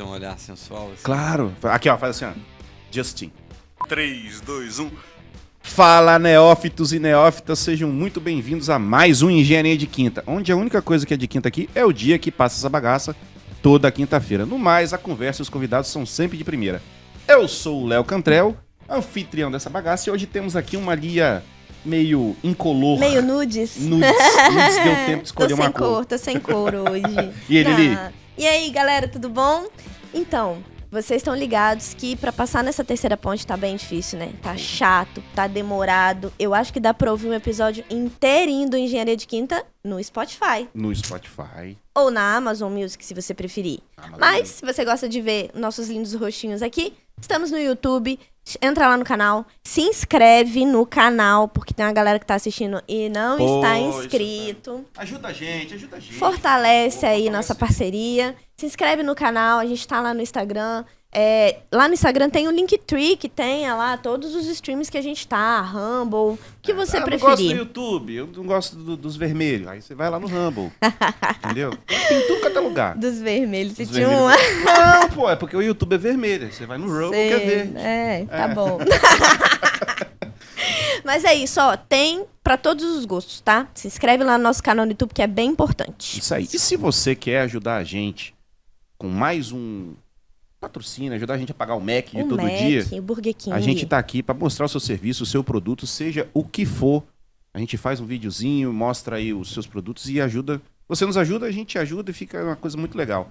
um olhar sensual? Assim? Claro. Aqui, ó, faz assim, ó. Justin. 3, 2, 1. Fala, neófitos e neófitas, sejam muito bem-vindos a mais um Engenharia de Quinta, onde a única coisa que é de quinta aqui é o dia que passa essa bagaça toda quinta-feira. No mais, a conversa e os convidados são sempre de primeira. Eu sou o Léo Cantrell, anfitrião dessa bagaça, e hoje temos aqui uma Lia meio incolor. Meio nudes. Nudes deu tempo de escolher uma cor. Tô sem cor hoje. E aí, Lili? E aí, galera, tudo bom? Então, vocês estão ligados que pra passar nessa terceira ponte tá bem difícil, né? Tá chato, tá demorado. Eu acho que dá pra ouvir um episódio inteirinho do Engenharia de Quinta no Spotify. No Spotify. Ou na Amazon Music, se você preferir. Mas, se você gosta de ver nossos lindos rostinhos aqui, estamos no YouTube. Entra lá no canal, se inscreve no canal, porque tem uma galera que tá assistindo e não está inscrito. Ajuda a gente. Fortalece aí nossa parceria. Se inscreve no canal, a gente tá lá no Instagram. Lá no Instagram tem o Linktree, que tem lá todos os streams que a gente tá, Rumble, o que você preferir. Eu não gosto do YouTube, eu não gosto dos vermelhos. Aí você vai lá no Rumble, entendeu? Tem tudo quanto é lugar. Dos vermelhos, se Dos tinha vermelhos. uma... Não, pô, é porque o YouTube é vermelho. Você vai no Rumble que é verde. Tá bom. Mas é isso, ó, tem pra todos os gostos, tá? Se inscreve lá no nosso canal no YouTube, que é bem importante. Isso aí. E se você quer ajudar a gente com mais um patrocínio, ajudar a gente a pagar o Mac de todo dia, o Burger King. a gente tá aqui pra mostrar o seu serviço, o seu produto, seja o que for. A gente faz um videozinho, mostra aí os seus produtos e ajuda. Você nos ajuda, a gente ajuda e fica uma coisa muito legal.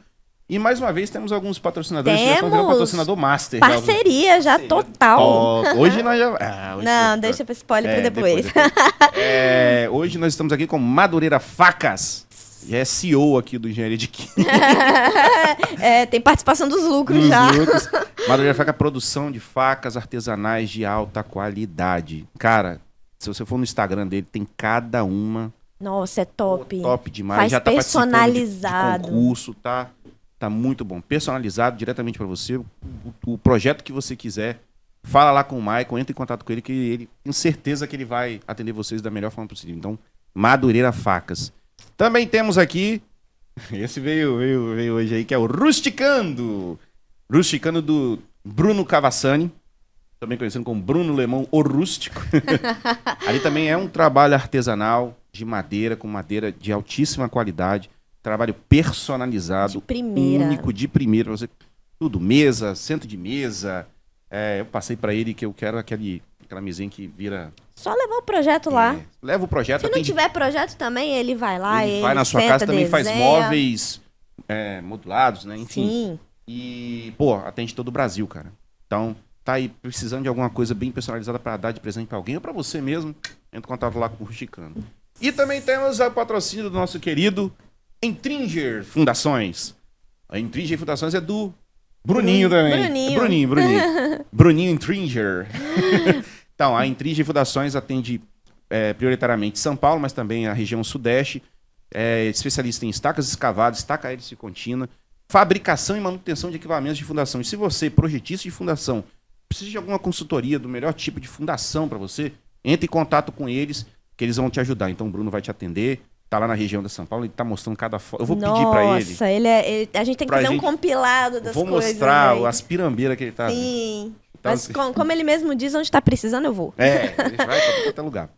E mais uma vez temos alguns patrocinadores que já estão virando patrocinador master. Parceria já total. Hoje nós já... hoje não, deixa pra spoiler pra depois. Hoje nós estamos aqui com Madureira Facas. Já é CEO aqui do Engenharia de Quinta. Tem participação dos lucros já. Madureira Facas, produção de facas artesanais de alta qualidade. Cara, se você for no Instagram dele, tem cada uma. Nossa, é top. Top demais. Faz já tá personalizado. De concurso, tá muito bom. Personalizado diretamente para você. O projeto que você quiser. Fala lá com o Maicon, entra em contato com ele, que ele tem certeza que ele vai atender vocês da melhor forma possível. Então, Madureira Facas. Também temos aqui, esse veio hoje aí, que é o Rusticando. Rusticando do Bruno Cavassani, também conhecido como Bruno Lemão, o Rústico. Ali também é um trabalho artesanal de madeira, com madeira de altíssima qualidade. Trabalho personalizado, de primeira. Único, de primeira. Você, tudo, mesa, centro de mesa. Eu passei para ele que eu quero aquela mesinha que vira... Só levar o projeto lá. Leva o projeto. Se não tiver projeto também, ele vai lá. Ele vai na sua casa, também faz móveis modulados, né? Enfim. Sim. E, atende todo o Brasil, cara. Então, tá aí precisando de alguma coisa bem personalizada para dar de presente para alguém ou para você mesmo, entra em contato lá com o Rusticando. E também temos o patrocínio do nosso querido Intringer Fundações. A Intringer Fundações é do Bruninho também. Bruninho. Bruninho Intringer. Então, a Intringer Fundações atende prioritariamente São Paulo, mas também a região sudeste. É especialista em estacas escavadas, estaca hélice contínua, fabricação e manutenção de equipamentos de fundação. E se você, projetista de fundação, precisa de alguma consultoria do melhor tipo de fundação para você, entre em contato com eles, que eles vão te ajudar. Então, o Bruno vai te atender. Tá lá na região da São Paulo, ele tá mostrando cada foto. Eu vou pedir pra ele. Nossa, a gente tem que fazer um compilado das coisas. Vou mostrar as pirambeiras que ele tá... Sim, então, mas como ele mesmo diz, onde tá precisando, eu vou. Ele vai pra qualquer lugar.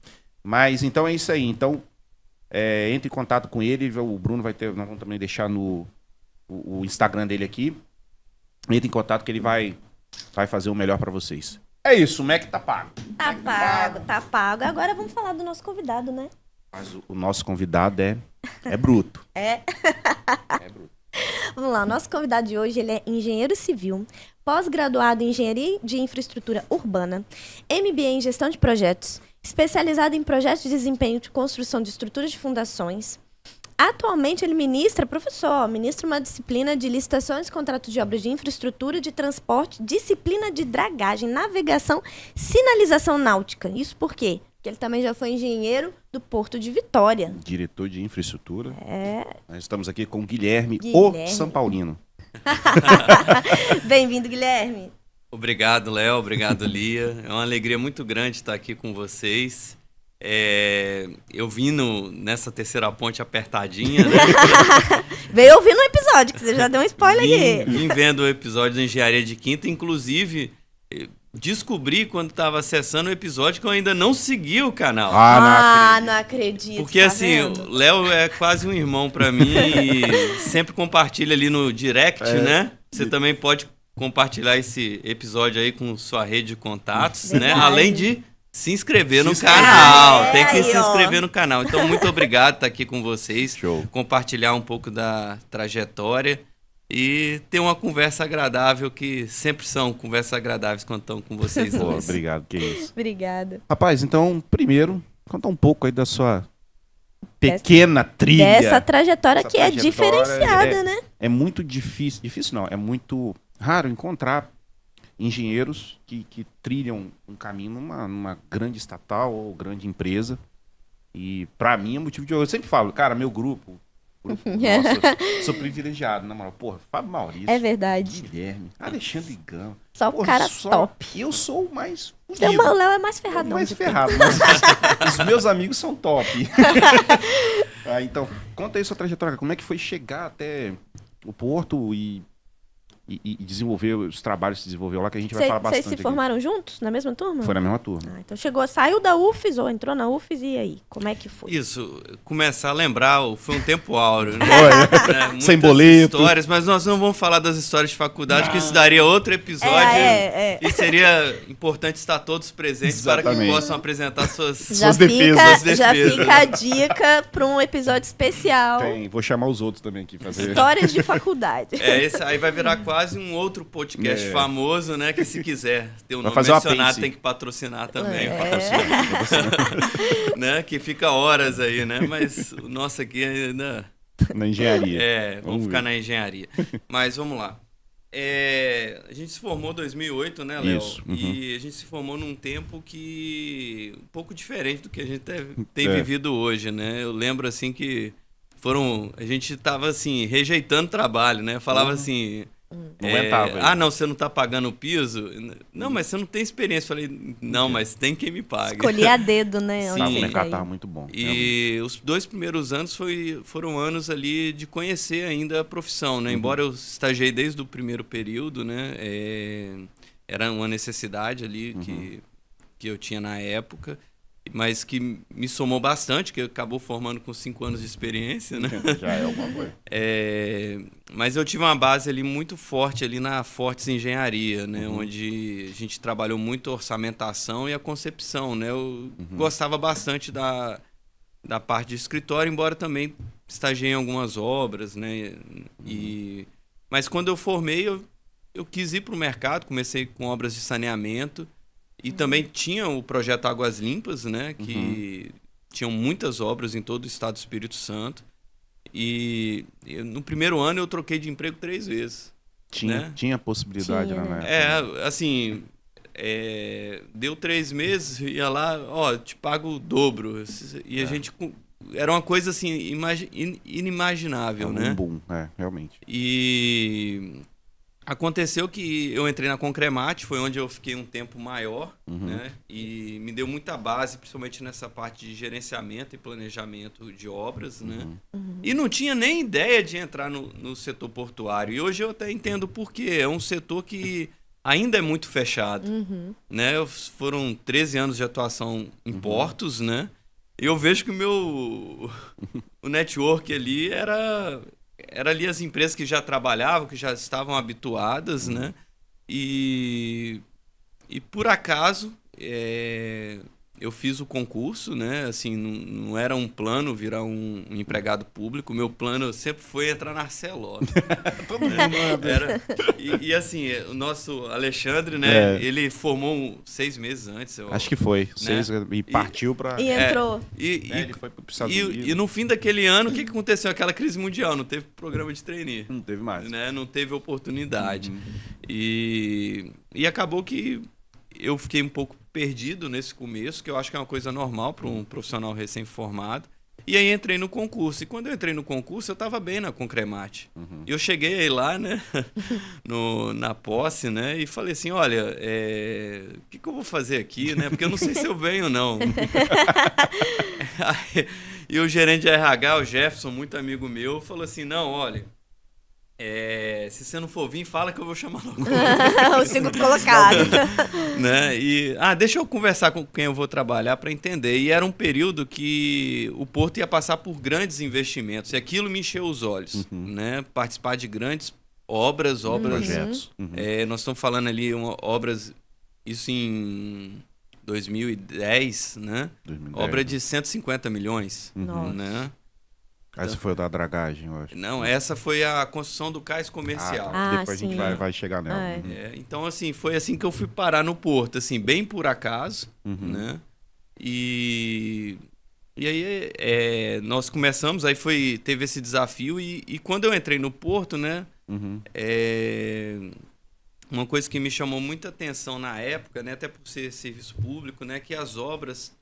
Mas, então, é isso aí. Então, entre em contato com ele, o Bruno vai ter... Nós vamos também deixar no o Instagram dele aqui. Entre em contato que ele vai fazer o melhor pra vocês. É isso, o Mac tá pago. Tá pago. Agora vamos falar do nosso convidado, né? Mas o nosso convidado é bruto. É bruto. Vamos lá, o nosso convidado de hoje ele é engenheiro civil, pós-graduado em engenharia de infraestrutura urbana, MBA em gestão de projetos, especializado em projetos de desempenho de construção de estruturas de fundações. Atualmente ele ministra uma disciplina de licitações, contratos de obras de infraestrutura, de transporte, disciplina de dragagem, navegação, sinalização náutica. Isso por quê? Porque ele também já foi engenheiro do Porto de Vitória. Diretor de infraestrutura. Nós estamos aqui com o Guilherme, o São Paulino. Bem-vindo, Guilherme. Obrigado, Léo. Obrigado, Lia. É uma alegria muito grande estar aqui com vocês. Eu vim nessa terceira ponte apertadinha, né? Veio ouvir no episódio, que você já deu um spoiler aqui. Vim vendo o episódio da Engenharia de Quinta, inclusive descobri quando estava acessando o episódio que eu ainda não segui o canal. Não acredito. Porque tá assim, vendo? o Léo é quase um irmão pra mim e sempre compartilha ali no direct, né? Você também pode compartilhar esse episódio aí com sua rede de contatos, né? Verdade. Além de se inscrever no inscrever. canal. Tem que Aí, se ó. inscrever no canal. Então, muito obrigado por estar aqui com vocês. Show. Compartilhar um pouco da trajetória e ter uma conversa agradável, que sempre são conversas agradáveis quando estão com vocês Pô, dois. obrigado, que isso. Obrigada. Rapaz, então, primeiro, conta um pouco aí da sua pequena trilha. Dessa trajetória Essa que é trajetória diferenciada, né? É muito difícil, difícil não, é muito raro encontrar engenheiros que trilham um caminho numa grande estatal ou grande empresa. E pra mim é motivo de orgulho. Eu sempre falo, cara, meu grupo nossa, sou privilegiado, na moral. Porra, Fábio Maurício, É verdade. Guilherme, Alexandre Gama. Só o Porra, cara só top. Eu sou o mais O fudido. Léo é mais ferradão. Mais de ferrado, mas os meus amigos são top. Então, conta aí sua trajetória. Como é que foi chegar até o Porto e desenvolver os trabalhos que se desenvolveu lá, que a gente vai falar Vocês bastante se aqui. formaram juntos, na mesma turma? Foi na mesma turma. Ah, então saiu da UFES ou entrou na UFES e aí? Como é que foi? Isso, começar a lembrar, foi um tempo áureo, né? Foi. Muitas Sem boleto. histórias, mas nós não vamos falar das histórias de faculdade, que isso daria outro episódio. E seria importante estar todos presentes para que Exatamente. possam apresentar suas Suas defesas. Já fica a dica para um episódio especial. Vou chamar os outros também aqui fazer. Histórias de faculdade. Esse aí vai virar quase um outro podcast famoso, né? Que se quiser ter o Vai nome fazer uma mencionado, apêndice. tem que patrocinar também. Patrocínio. Né? Que fica horas aí, né? Mas o nosso aqui ainda... Na engenharia. Vamos Vamos ficar ver. na engenharia. Mas vamos lá. A gente se formou em 2008, né, Léo? Isso, uhum. E a gente se formou num tempo que um pouco diferente do que a gente tem É. vivido hoje, né? Eu lembro assim que a gente tava assim rejeitando trabalho, né? Falava assim, Não aguentava. não, você não tá pagando o piso? Não, mas você não tem experiência. Eu falei, não, mas tem quem me pague. Escolhi a dedo, né? Sim. onde O você mercado quer tava ir. muito bom. E os 2 primeiros anos foram anos ali de conhecer ainda a profissão, né? Embora eu estagiei desde o primeiro período, né? Era uma necessidade ali que eu tinha na época, mas que me somou bastante, que acabou formando com 5 anos de experiência, né? Já é alguma coisa. Mas eu tive uma base ali muito forte ali na Fortes Engenharia, né? Onde a gente trabalhou muito a orçamentação e a concepção, né? Eu gostava bastante da parte de escritório, embora também estagiei em algumas obras, né? Mas quando eu formei, eu quis ir para o mercado, comecei com obras de saneamento e também tinha o projeto Águas Limpas, né? Que tinham muitas obras em todo o estado do Espírito Santo. E no primeiro ano eu troquei de emprego 3 vezes. Né? Tinha possibilidade Tinha, na né? época. Assim, deu 3 meses, ia lá, te pago o dobro. E a gente... Era uma coisa assim, inimaginável, né? Boom, realmente. E aconteceu que eu entrei na Concremate, foi onde eu fiquei um tempo maior, né? E me deu muita base, principalmente nessa parte de gerenciamento e planejamento de obras, né? E não tinha nem ideia de entrar no setor portuário. E hoje eu até entendo por quê. É um setor que ainda é muito fechado, né? Foram 13 anos de atuação em portos, né? E eu vejo que o network ali era ali as empresas que já trabalhavam, que já estavam habituadas, né? E por acaso eu fiz o concurso, né? Assim, não era um plano virar um empregado público. Meu plano sempre foi entrar na Arcelor. Todo mundo era. E assim, o nosso Alexandre, né? Ele formou 6 meses antes. Acho que foi. Né? E partiu pra... E entrou. ele foi pro Estados Unidos. E no fim daquele ano, o que aconteceu? Aquela crise mundial, não teve programa de trainee. Não teve mais. Né? Não teve oportunidade. E acabou que eu fiquei um pouco perdido nesse começo, que eu acho que é uma coisa normal para um profissional recém-formado. E aí entrei no concurso. E quando eu entrei no concurso, eu estava bem na Concremate. E eu cheguei lá, né, na posse, né, e falei assim, olha, o que eu vou fazer aqui, né, porque eu não sei se eu venho, não. E o gerente de RH, o Jefferson, muito amigo meu, falou assim, não, olha, se você não for vir, fala que eu vou chamar logo. O segundo colocado. Né? E, deixa eu conversar com quem eu vou trabalhar para entender. E era um período que o Porto ia passar por grandes investimentos. E aquilo me encheu os olhos. Né? Participar de grandes obras. Projetos. Nós estamos falando ali obras, isso em 2010, né? 2010, obra de 150 milhões. Né? Essa foi o da dragagem, eu acho. Não, essa foi a construção do cais comercial. Depois sim. a gente vai chegar nela. Então, assim, foi assim que eu fui parar no Porto, assim, bem por acaso, né? E aí nós começamos, aí teve esse desafio e quando eu entrei no Porto, né? Uma coisa que me chamou muita atenção na época, né? Até por ser serviço público, né? Que as obras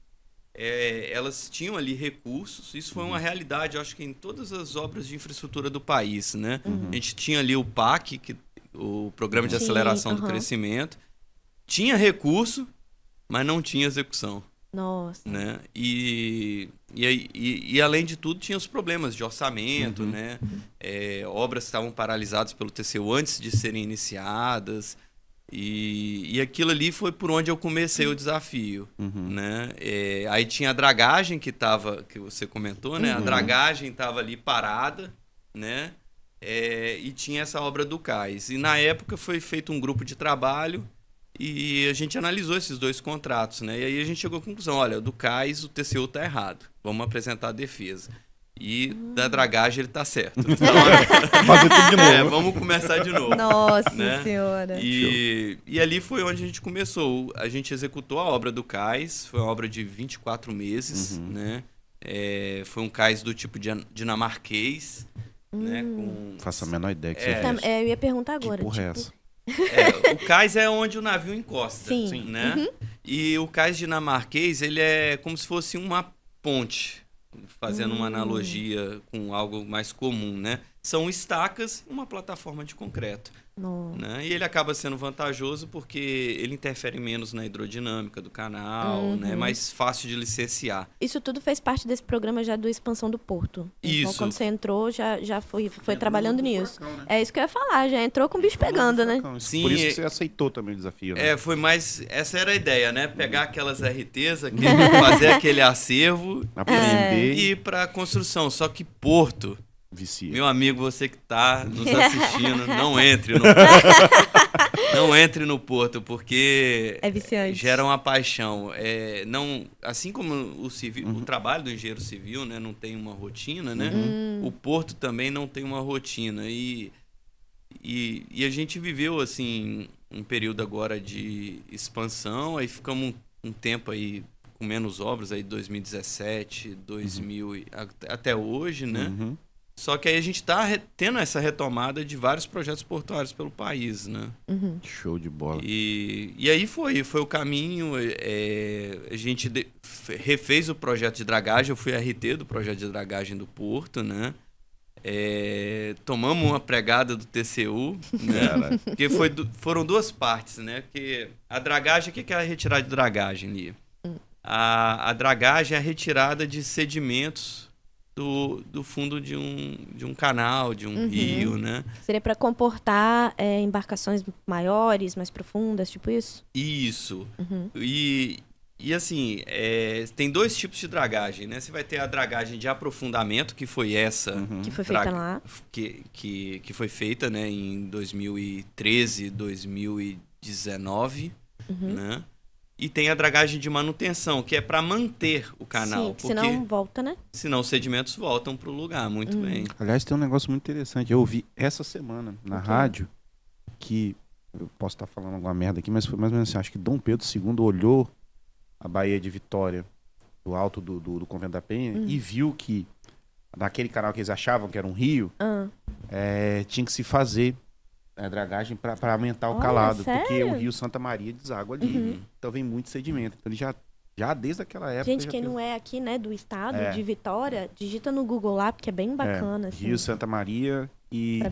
elas tinham ali recursos. Isso foi uma realidade, eu acho que em todas as obras de infraestrutura do país, né? A gente tinha ali o PAC, o Programa de Aceleração do Crescimento, tinha recurso, mas não tinha execução. Nossa. Né? E além de tudo, tinha os problemas de orçamento, né? Obras estavam paralisadas pelo TCU antes de serem iniciadas. E aquilo ali foi por onde eu comecei o desafio, né? Aí tinha a dragagem que você comentou, né? A dragagem estava ali parada, né? E tinha essa obra do cais. E na época foi feito um grupo de trabalho e a gente analisou esses dois contratos, né? E aí a gente chegou à conclusão, olha, do cais o TCU está errado, vamos apresentar a defesa. E da dragagem ele tá certo. Então, fazer tudo de novo. Vamos começar de novo. Nossa né? Senhora. E ali foi onde a gente começou. A gente executou a obra do cais, foi uma obra de 24 meses, né? Foi um cais do tipo dinamarquês, né? Faço a menor ideia que seja isso. Eu ia perguntar agora. Que porra é essa? O cais é onde o navio encosta. Sim. Né? E o cais dinamarquês, ele é como se fosse uma ponte. Fazendo uma analogia com algo mais comum, né? São estacas e uma plataforma de concreto. Né? E ele acaba sendo vantajoso porque ele interfere menos na hidrodinâmica do canal, né? É mais fácil de licenciar. Isso tudo fez parte desse programa já do Expansão do Porto. Isso. Então, quando você entrou, já foi trabalhando nisso. Furacão, né? É isso que eu ia falar, já entrou com o bicho pegando, né? Sim, por isso que você aceitou também o desafio, né? Foi mais... Essa era a ideia, né? Pegar aquelas RTs, fazer aquele acervo e ir para a construção. Só que Porto... Vicia. Meu amigo, você que está nos assistindo, não entre no Porto, porque gera uma paixão. Assim como o trabalho do engenheiro civil, né, não tem uma rotina, né? O Porto também não tem uma rotina. E a gente viveu assim um período agora de expansão, aí ficamos um tempo aí com menos obras, aí 2017, 2000 até hoje, né? Só que aí a gente está tendo essa retomada de vários projetos portuários pelo país, né? Show de bola. E aí foi o caminho. A gente refez o projeto de dragagem. Eu fui RT do projeto de dragagem do Porto, né? Tomamos uma pregada do TCU, né? Porque foram duas partes, né? Porque a dragagem, o que é a retirada de dragagem ali? A dragagem é a retirada de sedimentos do fundo de um canal, de um rio, né? Seria para comportar embarcações maiores, mais profundas, tipo isso? Isso. E assim, tem dois tipos de dragagem, né? Você vai ter a dragagem de aprofundamento, que foi essa... Que foi feita lá. Que foi feita, né, em 2013, 2019, né? E tem a dragagem de manutenção, que é para manter o canal. Sim, porque senão volta, né? Senão os sedimentos voltam para o lugar, muito bem. Aliás, tem um negócio muito interessante. Eu ouvi essa semana na rádio que... Eu posso estar falando alguma merda aqui, mas foi mais ou menos assim. Acho que Dom Pedro II olhou a Baía de Vitória do alto do Convento da Penha e viu que naquele canal que eles achavam que era um rio, tinha que se fazer dragagem para aumentar o calado, sério? porque o rio Santa Maria deságua ali. Então vem muito sedimento. Então ele já Já desde aquela época. Gente, quem não é aqui, né, do estado, de Vitória, digita no Google lá, porque é bem bacana. Assim, Rio, Santa Maria e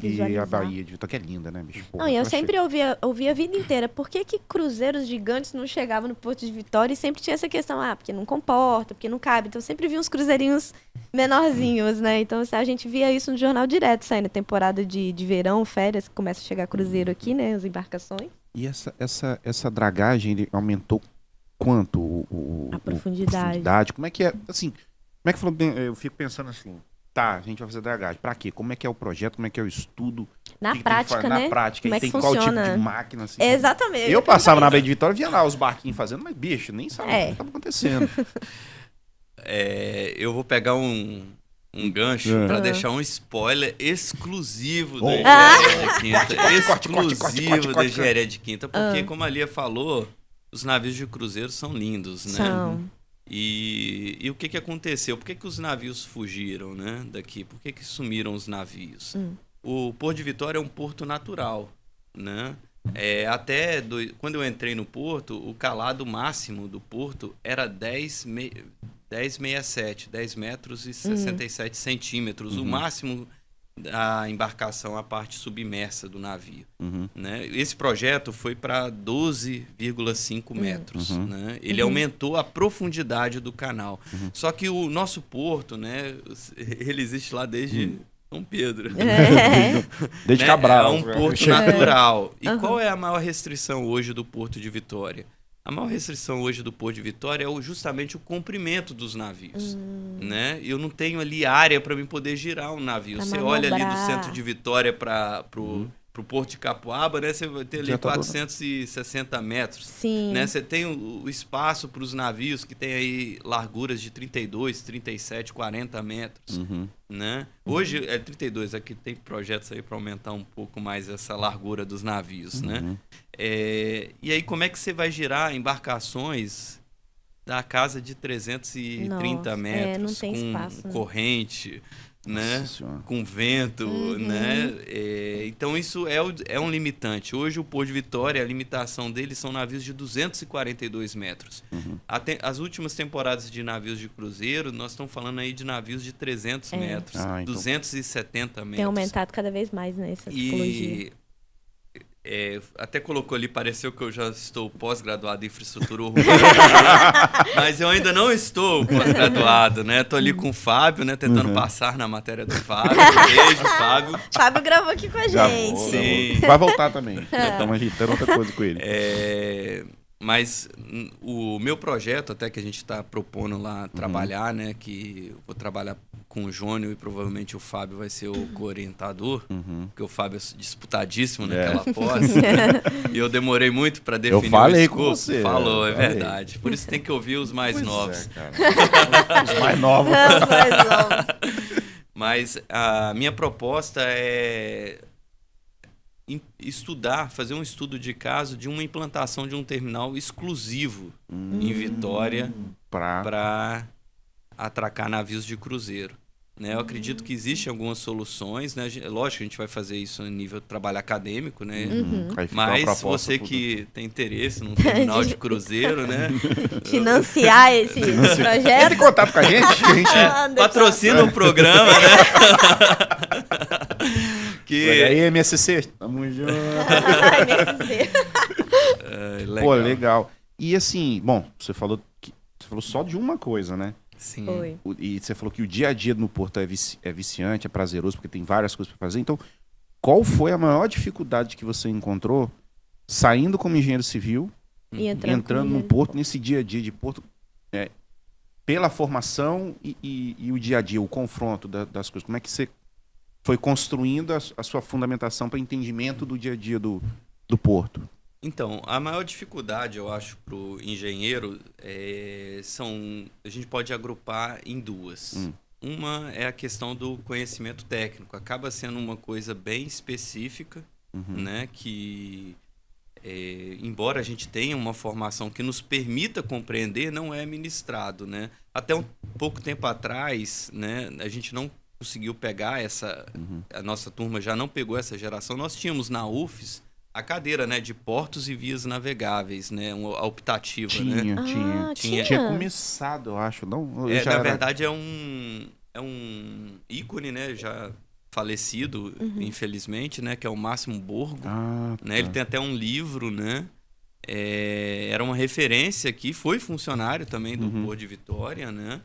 a Bahia de Vitória, que é linda, né, bicho? Porra, não, e eu sempre ouvi a vida inteira, por que cruzeiros gigantes não chegavam no Porto de Vitória e sempre tinha essa questão, porque não comporta, porque não cabe. Então eu sempre vi uns cruzeirinhos menorzinhos, né? Então assim, a gente via isso no jornal direto, saindo temporada de verão, férias, que começa a chegar cruzeiro aqui, né, as embarcações. E essa dragagem, ele aumentou quanto a profundidade? Como é que é, assim, como é que falou, eu fico pensando assim, tá, a gente vai fazer dragagem, pra quê? Como é que é o projeto, como é que é o estudo? Na prática, né? Na prática, como é que tem funciona? qual tipo de máquina, assim? Exatamente. Eu passava na Baía de Vitória e via lá os barquinhos fazendo, mas bicho, nem sabia o que estava acontecendo. Eu vou pegar um gancho para deixar um spoiler exclusivo da Engenharia de Quinta. Exclusivo da Engenharia de Quinta, porque como a Lia falou, os navios de cruzeiro são lindos, né? São. E o que aconteceu? Por que os navios fugiram, né, daqui? Por que sumiram os navios? O Porto de Vitória é um porto natural, né? Quando eu entrei no porto, o calado máximo do porto era 10,67, 10 metros e 67 centímetros. O máximo da embarcação, a parte submersa do navio. Né? Esse projeto foi para 12,5 metros. Né? Ele aumentou a profundidade do canal. Só que o nosso porto, né, ele existe lá desde São Pedro. Desde Cabral. É um porto natural. E qual é a maior restrição hoje do Porto de Vitória? A maior restrição hoje do Porto de Vitória é justamente o comprimento dos navios. Né? Eu não tenho ali área para me poder girar um navio. Você olha ali do centro de Vitória para pro Porto de Capoaba, né? Você vai ter ali 460 metros. Sim. Né? Você tem o espaço para os navios que tem aí larguras de 32, 37, 40 metros. Né? Hoje é 32, aqui tem projetos aí para aumentar um pouco mais essa largura dos navios. Né? E aí como é que você vai girar embarcações da casa de 330 metros não tem com espaço, né? Corrente, né? Com vento, né? Então isso é um limitante. Hoje o Porto de Vitória, a limitação dele são navios de 242 metros. As últimas temporadas de navios de cruzeiro, nós estamos falando aí de navios de 300 metros, então 270 metros. Tem aumentado cada vez mais, né, essa tipologia. Até colocou ali, pareceu que eu já estou pós-graduado em infraestrutura urbana, mas eu ainda não estou pós-graduado, né? Estou ali com o Fábio, né? Tentando passar na matéria do Fábio. Beijo, Fábio. Fábio gravou aqui com a gente. Sim. Vai voltar também. Estamos agitando outra coisa com ele. Mas o meu projeto, até que a gente está propondo lá trabalhar, né? Que eu vou trabalhar com o Jônio e provavelmente o Fábio vai ser o co-orientador, porque o Fábio é disputadíssimo naquela pós. E eu demorei muito para definir eu falei o escopo. Com você. Falou, é verdade. Por isso tem que ouvir os mais novos. Os mais novos. Os mais novos. Mas a minha proposta é fazer um estudo de caso de uma implantação de um terminal exclusivo em Vitória para atracar navios de cruzeiro. Né? Eu acredito que existem algumas soluções, né? Lógico que a gente vai fazer isso em nível de trabalho acadêmico, né? Mas você que tem interesse num terminal de cruzeiro, né? Financiar esse projeto. Entre em contato com a gente. Patrocina o programa, né? E aí, MSC, tamo junto. Legal. Pô, legal. E assim, bom, você falou só de uma coisa, né? Sim. Foi. E você falou que o dia a dia no Porto é viciante, é prazeroso, porque tem várias coisas para fazer. Então, qual foi a maior dificuldade que você encontrou saindo como engenheiro civil e entrando no Porto, nesse dia a dia de Porto, pela formação e o dia a dia, o confronto das coisas? Como é que você foi construindo a sua fundamentação para entendimento do dia a dia do Porto? Então, a maior dificuldade, eu acho, para o engenheiro a gente pode agrupar em duas. Uma é a questão do conhecimento técnico. Acaba sendo uma coisa bem específica, né? Que, embora a gente tenha uma formação que nos permita compreender, não é ministrado, né? Até um pouco tempo atrás, né, a gente não conseguiu pegar a nossa turma já não pegou essa geração. Nós tínhamos na UFES a cadeira, né, de portos e vias navegáveis, né, a optativa, né? Tinha começado, eu acho. Não, Na verdade, é um ícone, né, já falecido, infelizmente, né, que é o Máximo Borgo. Né? Ele tem até um livro, né? Era uma referência aqui, foi funcionário também do Porto de Vitória, né?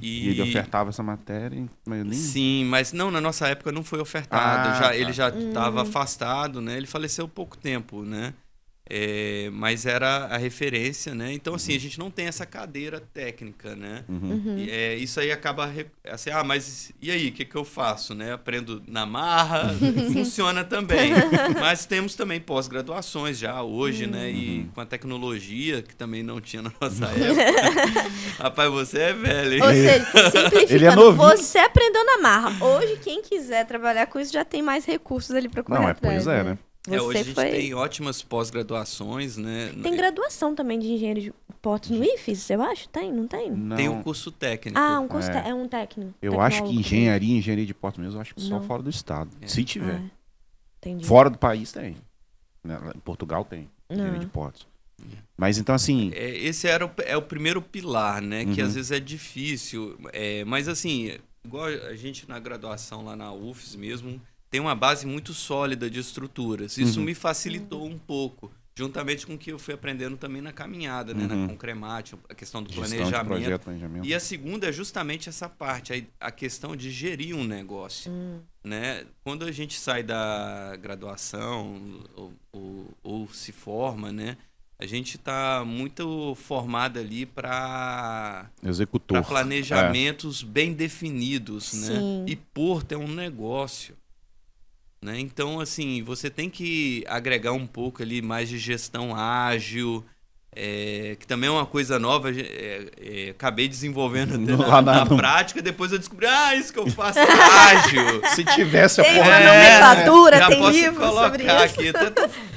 E ele ofertava essa matéria, mas nem... Sim, mas não, na nossa época não foi ofertado. Ele já estava afastado, né? Ele faleceu há pouco tempo, né? Mas era a referência, né? Então, assim, a gente não tem essa cadeira técnica, né? Isso aí acaba... Assim, mas e aí, o que eu faço, né? Aprendo na marra, funciona também. Mas temos também pós-graduações já hoje, né? E com a tecnologia, que também não tinha na nossa época. Rapaz, você é velho, hein? Ou seja, simplificando, Ele é novinho. você aprendeu na marra. Hoje, quem quiser trabalhar com isso já tem mais recursos ali para correr atrás. Pois é, né? Hoje a gente tem ótimas pós-graduações, né? Tem graduação também de engenheiro de portos no IFES, eu acho? Tem, não tem? Não. Tem um curso técnico. Um curso é um técnico. Eu acho que engenharia de portos mesmo, eu acho que só fora do estado. Se tiver. Entendi. Fora do país tem. Em Portugal tem engenharia de portos. Mas então, assim... Esse é o primeiro pilar, né? Que às vezes é difícil. Mas assim, igual a gente na graduação lá na UFES mesmo... tem uma base muito sólida de estruturas. Isso me facilitou um pouco, juntamente com o que eu fui aprendendo também na caminhada, né? Na Concremate, a questão do planejamento. E a segunda é justamente essa parte, a questão de gerir um negócio. Né? Quando a gente sai da graduação ou se forma, né? A gente está muito formado ali para planejamentos bem definidos. Né? E Porto é um negócio. Né? Então, assim, você tem que agregar um pouco ali mais de gestão ágil, que também é uma coisa nova. Acabei desenvolvendo até na prática, depois eu descobri, isso que eu faço é ágil. Se tivesse a tem nomenclatura, tem livro sobre isso. Aqui,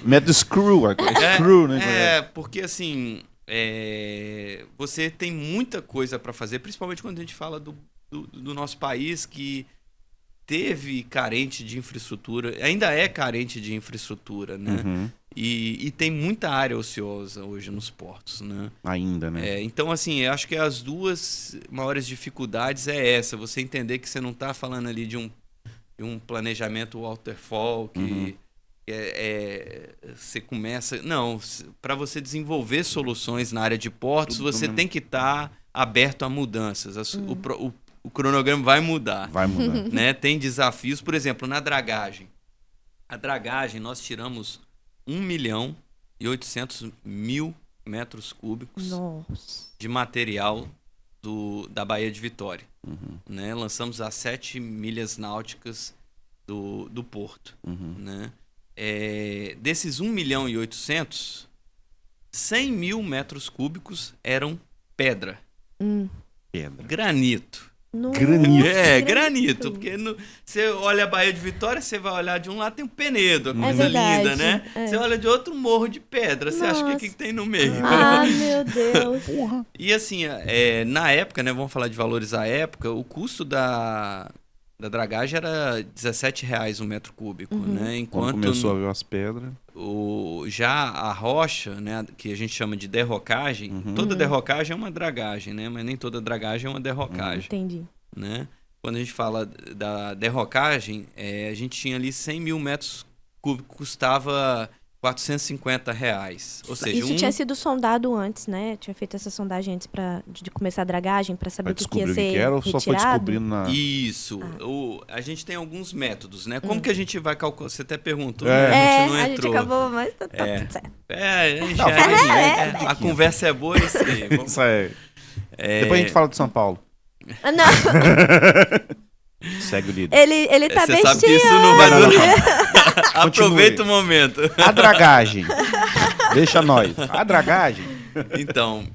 Método Screw, né? Porque assim, você tem muita coisa para fazer, principalmente quando a gente fala do nosso país, que teve carente de infraestrutura, ainda é carente de infraestrutura, né? E tem muita área ociosa hoje nos portos, né? Ainda, né? Então, assim, eu acho que as duas maiores dificuldades é essa, você entender que você não está falando ali de um planejamento waterfall, que você começa... Não, para você desenvolver soluções na área de portos, você tem que estar aberto a mudanças. O cronograma vai mudar. Né? Tem desafios, por exemplo, na dragagem. A dragagem, nós tiramos 1.800.000 metros cúbicos de material da Baía de Vitória. Né? Lançamos as 7 milhas náuticas do porto. Né? Desses 1.800.000, 100.000 metros cúbicos eram pedra. Granito. Granito. Porque você olha a Baía de Vitória, você vai olhar de um lado, tem um Penedo, a coisa linda, né? Você olha de outro, um morro de pedra. Você acha que o que tem no meio? Meu Deus. E assim, na época, né? Vamos falar de valores à época, o custo da dragagem era R$17 um metro cúbico, né? Enquanto quando começou a ver as pedras. Já a rocha, né, que a gente chama de derrocagem, toda derrocagem é uma dragagem, né? Mas nem toda dragagem é uma derrocagem. Entendi. Né? Quando a gente fala da derrocagem, a gente tinha ali 100.000 metros cúbicos, custava R$450. Ou seja, isso tinha sido sondado antes, né? Tinha feito essa sondagem antes de começar a dragagem, para saber o que ia ser retirado. Ou só foi descobrindo na... Isso. A gente tem alguns métodos, né? Como que a gente vai calcular? Você até perguntou, né? A gente não entrou. A gente acabou, mas tá tudo certo. A conversa é boa, isso aí. Isso aí. Depois a gente fala de São Paulo. Não. Segue o líder. Ele tá bestiando. Você sabe que isso não vai durar. Aproveita o momento. A dragagem. Deixa nós. A dragagem. Então,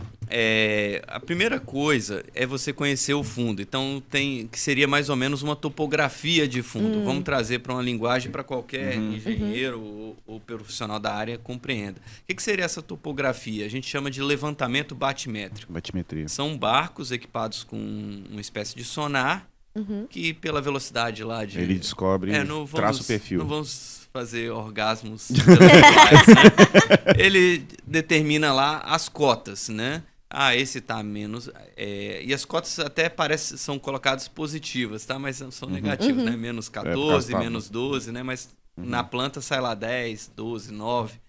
a primeira coisa é você conhecer o fundo. Então, que seria mais ou menos uma topografia de fundo. Vamos trazer para uma linguagem para qualquer engenheiro ou profissional da área compreenda. O que seria essa topografia? A gente chama de levantamento batimétrico. Batimetria. São barcos equipados com uma espécie de sonar, que pela velocidade lá de... Ele descobre, traça o perfil. Não vamos fazer orgasmos intelectuais, né? Ele determina lá as cotas, né? Esse tá menos... e as cotas até são colocadas positivas, tá? Mas são negativas, né? Menos 14, menos 12, né? Mas na planta sai lá 10, 12, 9.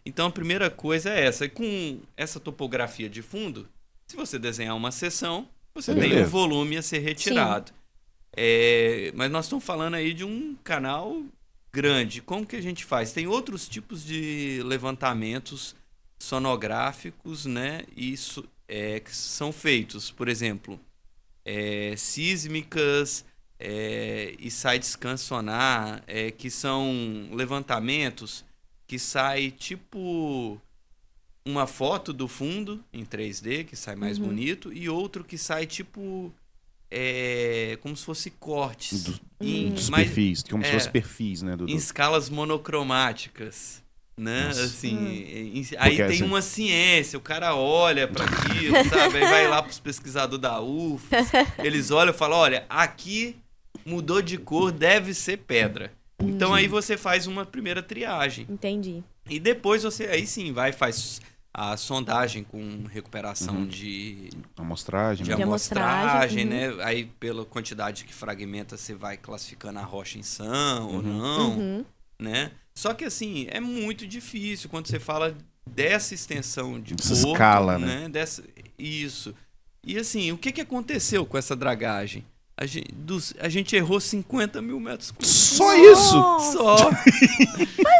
Então a primeira coisa é essa. E com essa topografia de fundo, se você desenhar uma seção, você tem um volume a ser retirado. Mas nós estamos falando aí de um canal grande. Como que a gente faz? Tem outros tipos de levantamentos sonográficos, né? Isso que são feitos, por exemplo, sísmicas e side-scan sonar, que são levantamentos que sai tipo uma foto do fundo em 3D, que sai mais bonito, e outro que sai tipo como se fosse cortes. Dos perfis, como se fosse perfis, né? Em escalas monocromáticas. Né? Assim, aí tem uma ciência, o cara olha para aquilo, sabe? Aí vai lá pros pesquisadores da UFS, eles olham e falam, olha, aqui mudou de cor, deve ser pedra. Então aí você faz uma primeira triagem. Entendi. E depois você, aí sim, faz a sondagem com recuperação de amostragem, né? Aí pela quantidade que fragmenta, você vai classificando a rocha em sã ou não, né? Só que assim, é muito difícil quando você fala dessa extensão de porto, escala, né? Isso. E assim, o que aconteceu com essa dragagem? A gente errou 50 mil metros cúbicos. Só isso? Só.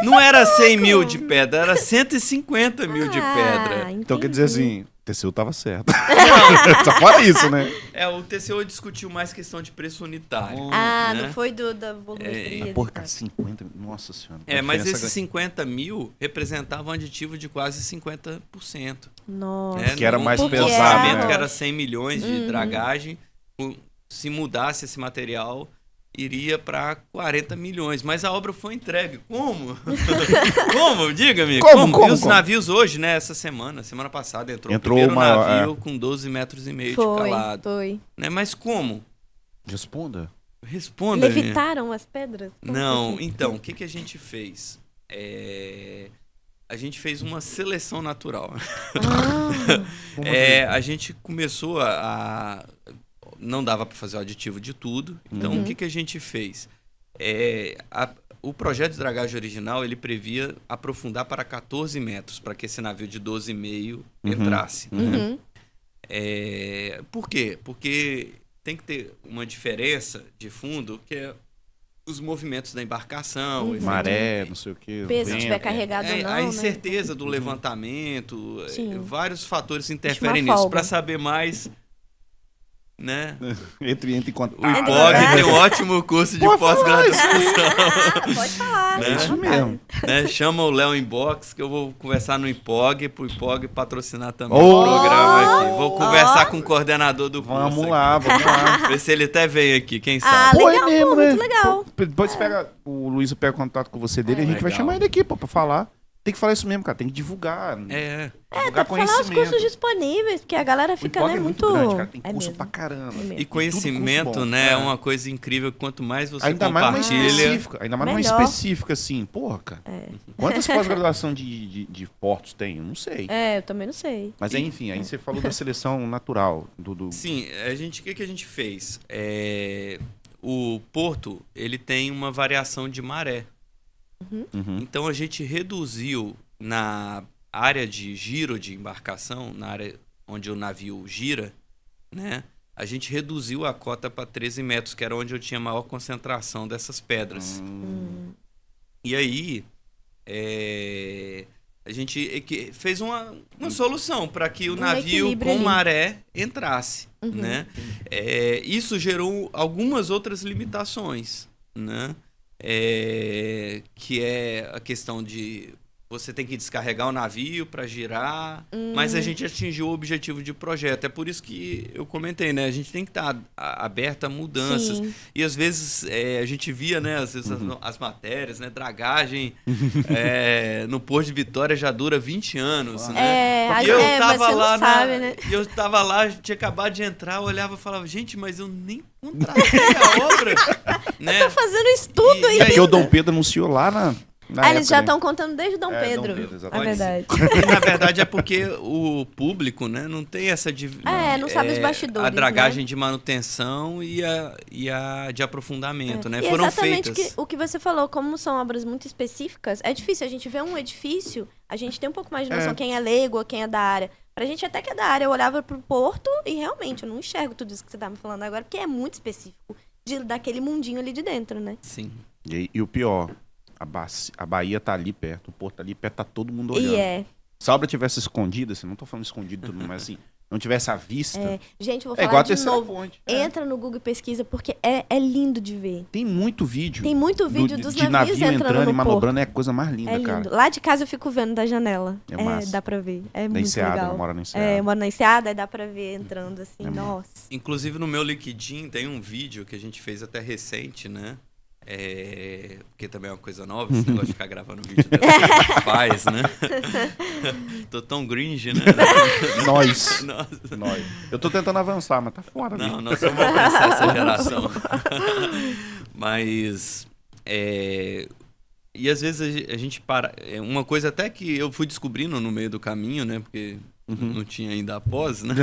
Não era 100 mil de pedra, era 150 mil de pedra. Então quer dizer assim, o TCU tava certo. Só fora isso, né? O TCU discutiu mais questão de preço unitário. Né? Né? Não foi da volumetria. Porra, cara, 50, nossa senhora. Mas esses 50 mil representavam um aditivo de quase 50%. Nossa. Né? Que era mais pesado, né? Que era 100 milhões de dragagem. Se mudasse esse material, iria para 40 milhões. Mas a obra foi entregue. Como? Como? Diga-me. Como? E os navios hoje, né? Semana passada, entrou o primeiro navio com 12 metros e meio de calado. Foi. Né? Mas como? Responda. Levitaram as pedras? Não. Então, o que a gente fez? A gente fez uma seleção natural. A gente começou não dava para fazer o aditivo de tudo. Então, o que a gente fez? O projeto de dragagem original, ele previa aprofundar para 14 metros, para que esse navio de 12,5 entrasse. Né? Por quê? Porque tem que ter uma diferença de fundo, que é os movimentos da embarcação. Maré, não sei o quê. O peso se estiver carregado ou não. A incerteza do levantamento, vários fatores interferem nisso. Para saber mais... Né? Entre em contato. O IPOG tem um ótimo curso de pós-graduação. Pode falar. É isso mesmo. Né? Chama o Léo Inbox, que eu vou conversar no IPOG, pro IPOG patrocinar também o programa aqui. Vou conversar com o coordenador do curso. Vamos lá. Ver se ele até vem aqui, quem sabe. Legal, mesmo, né? Muito legal. Depois o Luiz pega contato com você dele e a gente vai chamar ele aqui, pra falar. Tem que falar isso mesmo, cara. Tem que divulgar. Divulgar conhecimento. Falar os cursos disponíveis, porque a galera fica, né, muito... grande, cara. Tem curso pra caramba. E conhecimento, né, é uma coisa incrível. Quanto mais você ainda compartilha... Ainda mais uma específica, assim. Porra, cara. Quantas pós-graduação de portos tem? Eu não sei. Eu também não sei. Mas enfim, aí você falou da seleção natural. Sim, o que a gente fez? O porto, ele tem uma variação de maré. Então a gente reduziu na área de giro de embarcação, na área onde o navio gira, né? A gente reduziu a cota para 13 metros, que era onde eu tinha maior concentração dessas pedras. E aí a gente fez uma solução para que o navio com maré entrasse, né? Isso gerou algumas outras limitações, né? Que é a questão de você tem que descarregar o navio para girar, mas a gente atingiu o objetivo de projeto. É por isso que eu comentei, né? A gente tem que estar aberto a mudanças. Sim. E às vezes a gente via, né? Às vezes as matérias, né? Dragagem no Porto de Vitória já dura 20 anos, né? E eu tava lá, sabe, né? E eu tava lá, tinha acabado de entrar, eu olhava e falava, gente, mas eu nem contratei a obra, né? Tá fazendo estudo aí. É porque o Dom Pedro anunciou lá na eles já época, estão contando desde o Dom Pedro. Dom Pedro, É exatamente. verdade. E, na verdade é porque o público, né, não tem essa não sabe os bastidores, a dragagem né? de manutenção e a de aprofundamento, né? E Foram exatamente feitas. o que você falou, como são obras muito específicas, é difícil a gente ver um edifício, a gente tem um pouco mais de noção quem é leigo ou quem é da área. Pra gente até que é da área, eu olhava pro porto e realmente eu não enxergo tudo isso que você tá me falando agora, porque é muito específico daquele mundinho ali de dentro, né? Sim. E o pior, a Bahia tá ali perto, o porto tá ali perto, tá todo mundo olhando. E Se a obra tivesse escondida, assim, não tô falando escondido todo mundo, mas assim, não tivesse à vista. Gente, eu vou É igual falar a de Terceira novo. Ponte. Entra no Google e pesquisa, porque é lindo de ver. Tem muito vídeo. Tem muito vídeo dos de navios navio entrando entrando no e manobrando, é a coisa mais linda, É lindo. cara. Lá de casa eu fico vendo da janela. É massa. Dá pra ver. É Da muito Enseada, legal. ela mora na Enseada. Eu moro na Enseada, aí dá pra ver entrando assim. É Nossa. Inclusive no meu LinkedIn tem um vídeo que a gente fez até recente, né? Porque também é uma coisa nova, esse negócio de ficar gravando vídeo faz, né? Tô tão cringe, né? Nós. Nossa. Nós. Eu tô tentando avançar, mas tá fora. Não, né? nós vamos alcançar essa geração. Mas. E às vezes a gente para. Uma coisa até que eu fui descobrindo no meio do caminho, né? Porque não tinha ainda a pós, né?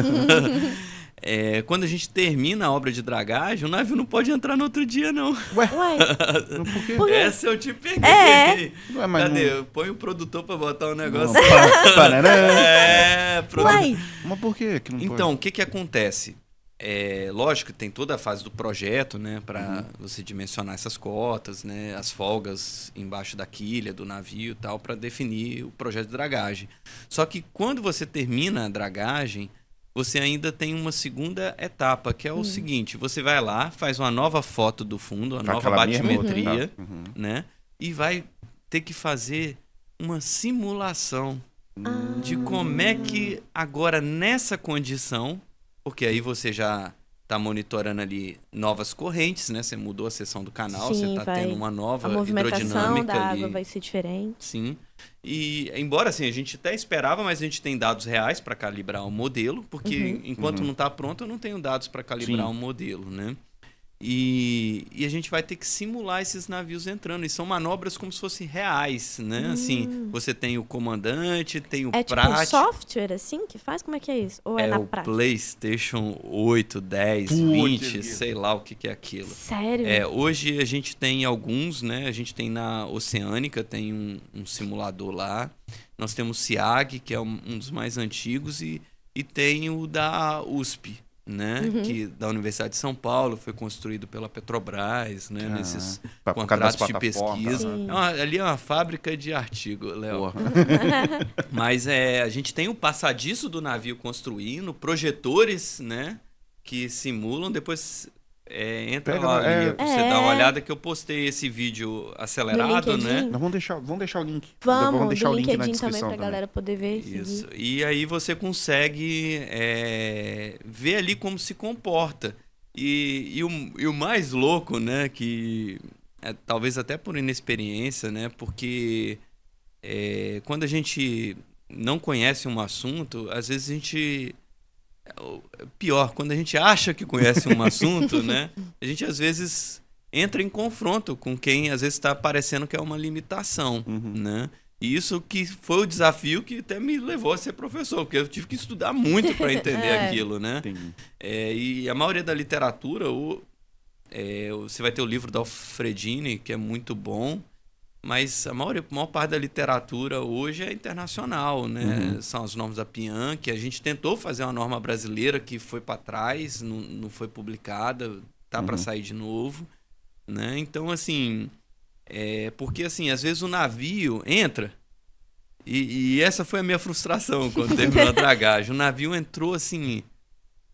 Quando a gente termina a obra de dragagem, o navio não pode entrar no outro dia, não. Ué. Por quê? Por quê? Essa eu te peguei. Ué, mas Cadê? não- Põe o produtor pra botar um negócio. Não, Uai. Mas por quê que não pode? Então, o que acontece? Lógico que tem toda a fase do projeto, né? Para você dimensionar essas cotas, né? As folgas embaixo da quilha, do navio e tal, para definir o projeto de dragagem. Só que quando você termina a dragagem, você ainda tem uma segunda etapa, que é o seguinte: você vai lá, faz uma nova foto do fundo, uma Com nova aquela mesma batimetria, outra, tá? né? E vai ter que fazer uma simulação de como é que agora nessa condição, porque aí você já está monitorando ali novas correntes, né? Você mudou a seção do canal, Sim, você está tendo uma nova A movimentação hidrodinâmica da ali. água vai ser diferente. Sim. E embora assim, a gente até esperava, mas a gente tem dados reais para calibrar o modelo, porque enquanto não está pronto, eu não tenho dados para calibrar o modelo, né? E a gente vai ter que simular esses navios entrando. E são manobras como se fossem reais, né? Assim, você tem o comandante, tem o É tipo um prático. software assim que faz? Como é que é isso? Ou é na o prática? PlayStation 8, 10, Putz, 20, vida. sei lá o que é aquilo. Sério? Hoje a gente tem alguns, né? A gente tem na Oceânica, tem um simulador lá. Nós temos o SIAG, que é um dos mais antigos, e tem o da USP, né? Que da Universidade de São Paulo, foi construído pela Petrobras, né? Nesses por causa das contratos de plataformas, pesquisa. Sim. Ali é uma fábrica de artigo, Léo. Porra. Mas a gente tem o passadiço do navio construindo, projetores, né? Que simulam, depois entra Pega lá lá, ali, pra você dar uma É. olhada, que eu postei esse vídeo acelerado, LinkedIn? né? Nós vamos deixar o link. Vamos deixar do o link na LinkedIn descrição também pra galera poder ver. Isso. seguir. E aí você consegue ver ali como se comporta. E o mais louco, né? Que talvez até por inexperiência, né? Porque quando a gente não conhece um assunto, às vezes a gente... Pior, quando a gente acha que conhece um assunto, né? A gente às vezes entra em confronto com quem às vezes está parecendo que é uma limitação, né? E isso que foi o desafio que até me levou a ser professor, porque eu tive que estudar muito para entender aquilo, né? Entendi. E a maioria da literatura, você vai ter o livro da Alfredini, que é muito bom, mas a maior parte da literatura hoje é internacional, né? São as normas da PIAN, que a gente tentou fazer uma norma brasileira que foi para trás, não foi publicada, tá para sair de novo, né? Então, assim, porque assim, às vezes o navio entra, e essa foi a minha frustração quando terminou a dragagem. O navio entrou assim,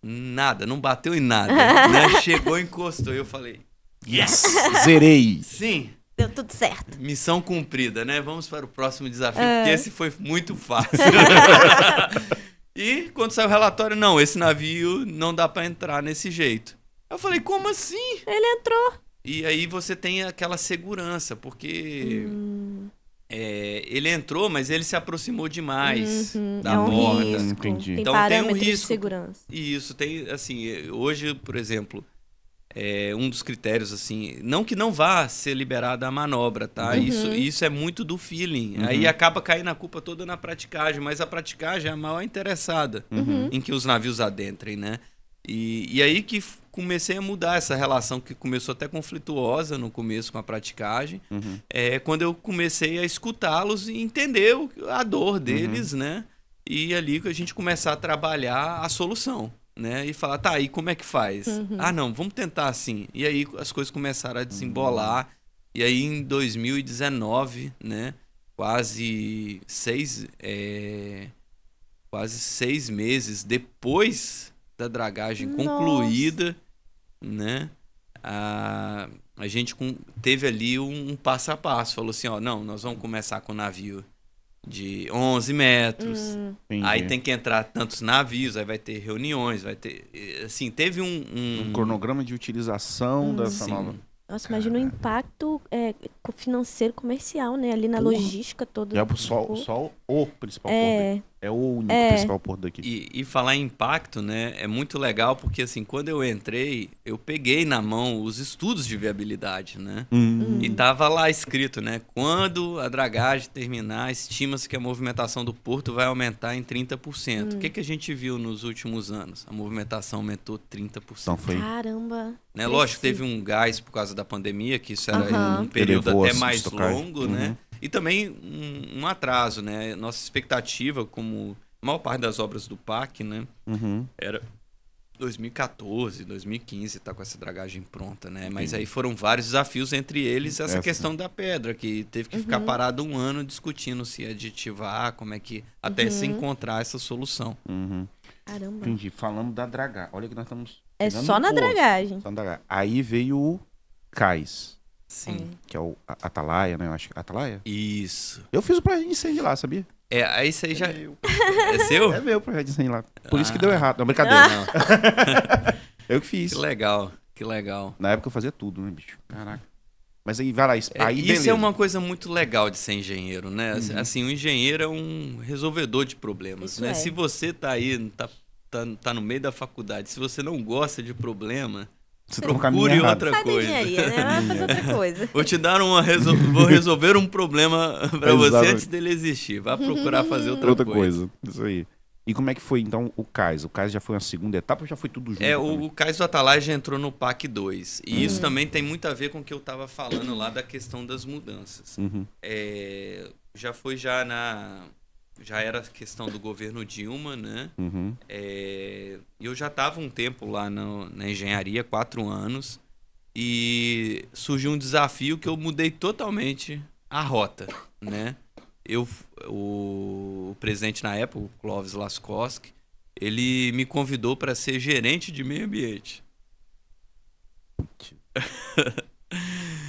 nada, não bateu em nada, né? Chegou, encostou, e eu falei, Yes! Zerei! sim. Deu tudo certo. Missão cumprida, né? Vamos para o próximo desafio, porque esse foi muito fácil. E quando saiu o relatório, não, esse navio não dá para entrar nesse jeito. Eu falei, como assim? Ele entrou. E aí você tem aquela segurança, porque ele entrou, mas ele se aproximou demais da é um borda. risco. Entendi. Tem Então tem um parâmetros de risco. segurança. E isso tem, assim, hoje, por exemplo, um dos critérios, assim, não que não vá ser liberada a manobra, tá? Isso é muito do feeling. Aí acaba caindo a culpa toda na praticagem, mas a praticagem é a maior interessada em que os navios adentrem, né? E aí que comecei a mudar essa relação que começou até conflituosa no começo com a praticagem. Quando eu comecei a escutá-los e entender a dor deles, né? E ali que a gente começar a trabalhar a solução, né? E falar, tá, e como é que faz? Ah, não, vamos tentar assim. E aí as coisas começaram a desembolar. E aí em 2019, né? Quase 6 meses depois da dragagem concluída, né? A gente teve ali um passo a passo. Falou assim, ó, não, nós vamos começar com o navio de 11 metros. Aí tem que entrar tantos navios, aí vai ter reuniões, vai ter... Assim, teve um cronograma de utilização dessa nova... Nossa, imagina o impacto financeiro, comercial, né? Ali na logística toda. É só o principal porto. É o único principal porto daqui. E falar em impacto, né? É muito legal porque, assim, quando eu entrei, eu peguei na mão os estudos de viabilidade, né? E tava lá escrito, né? Quando a dragagem terminar, estima-se que a movimentação do porto vai aumentar em 30%. O que a gente viu nos últimos anos? A movimentação aumentou 30%. Então foi... Caramba! Né? Lógico, teve um gás por causa da pandemia, que isso era um período até mais longo, né? E também um atraso, né? Nossa expectativa, como a maior parte das obras do PAC, né? Era 2014, 2015, tá com essa dragagem pronta, né? Mas aí foram vários desafios, entre eles essa questão da pedra, que teve que ficar parado um ano discutindo se aditivar, como é que... Até se encontrar essa solução. Caramba. Entendi. Falando da dragagem. Olha que nós estamos... É só na dragagem. Só na dragagem. Aí veio o cais. Sim. Que é o Atalaia, né? Eu acho que Atalaia? Isso. Eu fiz o projeto de incêndio lá, sabia? Aí isso aí já... É seu? É meu o projeto de incêndio lá. Por isso que deu errado. Não, brincadeira. Não. Eu que fiz. Que legal, que legal. Na época eu fazia tudo, né, bicho? Caraca. Mas aí, vai lá. Aí, isso beleza. é uma coisa muito legal de ser engenheiro, né? Assim, o engenheiro é um resolvedor de problemas, Isso né? é. Se você tá aí, tá no meio da faculdade, se você não gosta de problema, Você tá no caminho procure errado. outra Sai da coisa. engenharia, né? Vai fazer outra coisa. Vou te dar vou resolver um problema pra você Exatamente. antes dele existir. Vá procurar fazer outra coisa. Isso aí. E como é que foi, então, o cais? O cais já foi uma segunda etapa ou já foi tudo junto? O Cais do Atalaia já entrou no PAC 2. E isso também tem muito a ver com o que eu estava falando lá da questão das mudanças. Já foi já era questão do governo Dilma, né? Eu já estava um tempo lá na engenharia, 4 anos. E surgiu um desafio que eu mudei totalmente a rota, né? O presidente na época, o Clóvis Laskowski, ele me convidou para ser gerente de meio ambiente.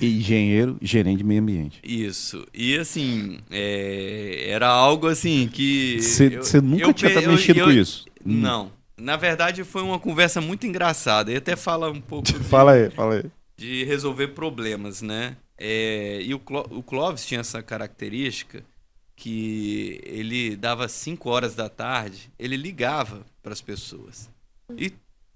Engenheiro, gerente de meio ambiente. Isso. E assim, era algo assim que... Você nunca tinha mexido com isso? Não. Na verdade, foi uma conversa muito engraçada. E até fala um pouco Fala aí. de resolver problemas, né? E o Clóvis tinha essa característica que ele dava 5 horas da tarde, ele ligava para as pessoas. E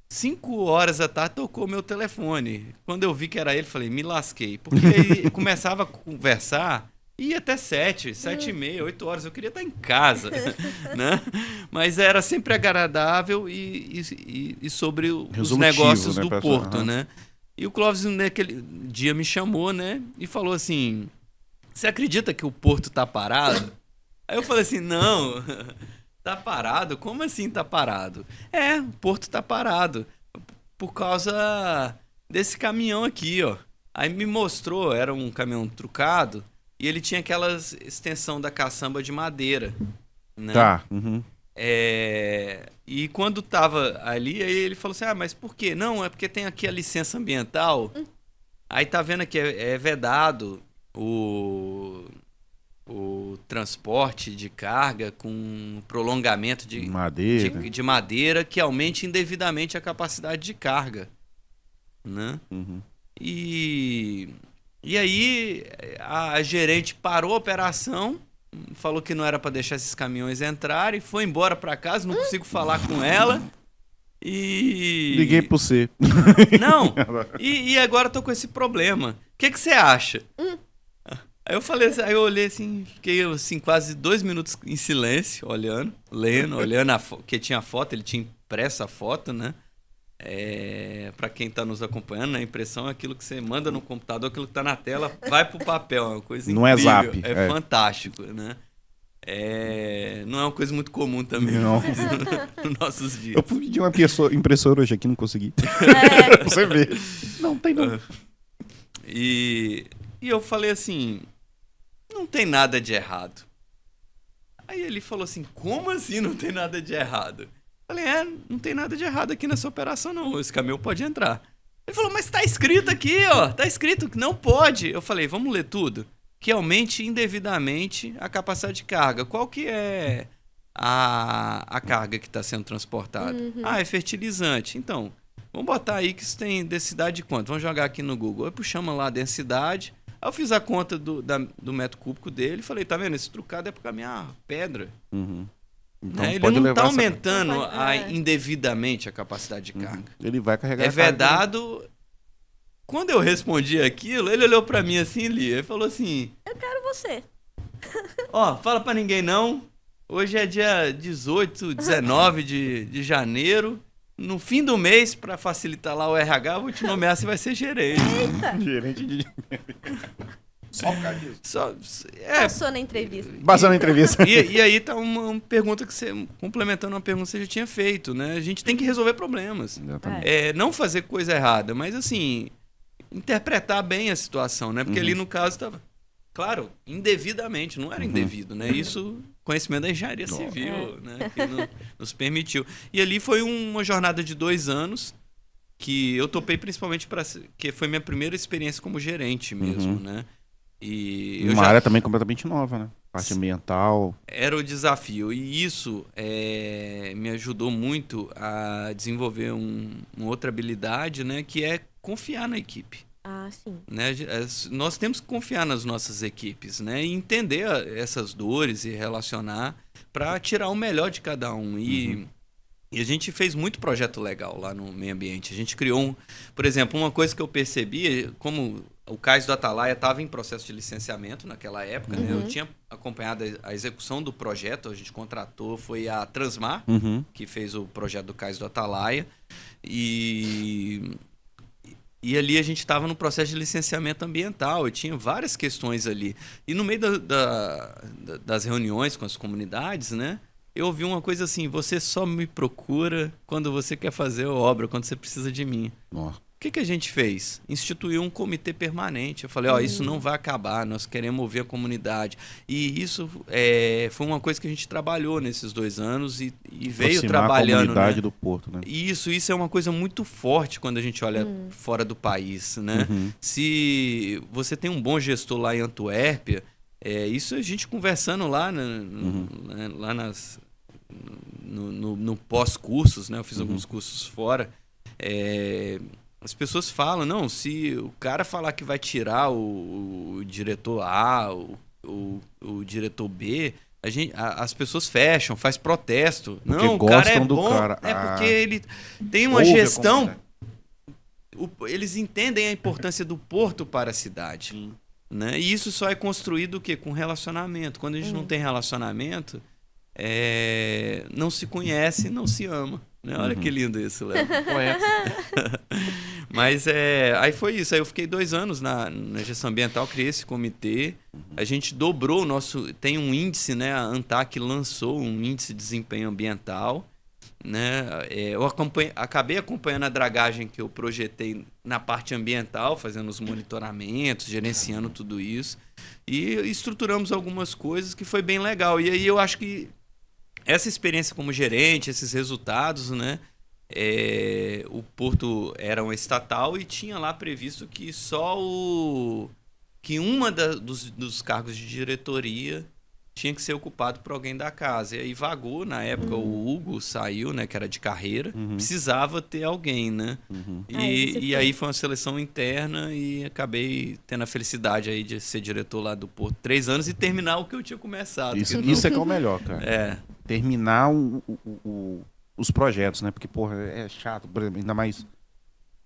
5 horas da tarde tocou meu telefone. Quando eu vi que era ele, falei, me lasquei. Porque ele começava a conversar, ia até 7h30, 8 horas. Eu queria estar em casa, né? Mas era sempre agradável e sobre os negócios, né, do porto, né? E o Clóvis, naquele dia, me chamou, né? E falou assim, você acredita que o porto tá parado? Aí eu falei assim, não... Tá parado? Como assim tá parado? O porto tá parado. Por causa desse caminhão aqui, ó. Aí me mostrou, era um caminhão trucado, e ele tinha aquela extensão da caçamba de madeira. Né? Tá. E quando tava ali, aí ele falou assim, mas por quê? Não, é porque tem aqui a licença ambiental. Aí tá vendo que é vedado o transporte de carga com prolongamento de madeira que aumente indevidamente a capacidade de carga, né? E aí a gerente parou a operação, falou que não era para deixar esses caminhões entrarem, foi embora para casa, não consigo falar com ela. E liguei pro você. Não. E agora eu tô com esse problema. O que você acha? Aí eu falei, aí eu olhei assim, fiquei assim quase 2 minutos em silêncio, olhando que tinha a foto, ele tinha impresso a foto, né? Para quem tá nos acompanhando, né? A impressão é aquilo que você manda no computador, aquilo que tá na tela, vai pro papel, é uma coisa incrível. Não é zap. É fantástico, né? Não é uma coisa muito comum também nos nossos dias. Eu pedi uma impressora hoje aqui, não consegui. Você vê. Não, tem não. E eu falei assim, não tem nada de errado. Aí ele falou assim, como assim não tem nada de errado? Eu falei, não tem nada de errado aqui nessa operação não, esse caminhão pode entrar. Ele falou, mas tá escrito aqui, ó, tá escrito que não pode. Eu falei, vamos ler tudo. Que aumente indevidamente a capacidade de carga. Qual que é a carga que está sendo transportada? É fertilizante. Então, vamos botar aí que isso tem densidade de quanto? Vamos jogar aqui no Google. Eu puxamos lá a densidade. Aí eu fiz a conta do metro cúbico dele e falei, tá vendo? Esse trucado é para caminhar pedra. Então, ele não está aumentando indevidamente a capacidade de carga. Ele vai carregar a carga. Vedado... Quando eu respondi aquilo, ele olhou pra mim assim, Lia, e falou assim... Eu quero você. Fala pra ninguém não. Hoje é dia 18, 19 de janeiro. No fim do mês, pra facilitar lá o RH, eu vou te nomear, você vai ser gerente. Eita! Gerente de... Só por causa disso. Passou na entrevista. Passou na entrevista. E aí tá uma pergunta que você... Complementando uma pergunta que você já tinha feito, né? A gente tem que resolver problemas. Não fazer coisa errada, mas assim... interpretar bem a situação, né? Porque ali no caso estava, claro, indevidamente, não era indevido, né? Isso, conhecimento da engenharia civil, né? Que nos permitiu. E ali foi uma jornada de 2 anos que eu topei principalmente que foi minha primeira experiência como gerente mesmo, né? E uma área também completamente nova, né? Parte ambiental. Era o desafio. E isso me ajudou muito a desenvolver uma outra habilidade, né? Que é confiar na equipe. Sim. Né? Nós temos que confiar nas nossas equipes, né? E entender essas dores e relacionar para tirar o melhor de cada um. E a gente fez muito projeto legal lá no meio ambiente. A gente criou por exemplo, uma coisa que eu percebi, como o Cais do Atalaia estava em processo de licenciamento naquela época, né? Eu tinha acompanhado a execução do projeto, a gente contratou, foi a Transmar, que fez o projeto do Cais do Atalaia. E ali a gente estava no processo de licenciamento ambiental e tinha várias questões ali. E no meio das reuniões com as comunidades, né, eu ouvi uma coisa assim, você só me procura quando você quer fazer a obra, quando você precisa de mim. Nossa. O que a gente fez? Instituiu um comitê permanente. Eu falei, isso não vai acabar, nós queremos ouvir a comunidade. E isso foi uma coisa que a gente trabalhou nesses 2 anos e veio trabalhando. A comunidade, né? Do Porto, né? Isso é uma coisa muito forte quando a gente olha fora do país, né? Se você tem um bom gestor lá em Antuérpia, isso a gente conversando lá, lá no pós-cursos, né? Eu fiz alguns cursos fora. As pessoas falam, não, se o cara falar que vai tirar o diretor A, o diretor B, as pessoas fecham, faz protesto. Porque não, o cara é do bom, cara. Porque ele tem uma gestão... Eles entendem a importância do porto para a cidade. Né? E isso só é construído o quê? Com relacionamento. Quando a gente não tem relacionamento, não se conhece, não se ama. Né? Olha que lindo isso, Léo. Mas aí foi isso. Aí eu fiquei 2 anos na gestão ambiental, criei esse comitê. A gente dobrou o nosso... Tem um índice, né? A ANTAC lançou um índice de desempenho ambiental. Né? Eu acabei acompanhando a dragagem que eu projetei na parte ambiental, fazendo os monitoramentos, gerenciando tudo isso. E estruturamos algumas coisas que foi bem legal. E aí eu acho que essa experiência como gerente, esses resultados, né? O Porto era uma estatal e tinha lá previsto que só que dos cargos de diretoria tinha que ser ocupado por alguém da casa. E aí vagou, na época o Hugo saiu, né, que era de carreira, precisava ter alguém, né? E aí foi uma seleção interna e acabei tendo a felicidade aí de ser diretor lá do Porto 3 anos e terminar o que eu tinha começado. Isso é que é o melhor, cara. É. Terminar os projetos, né? Porque, porra, é chato, por exemplo, ainda mais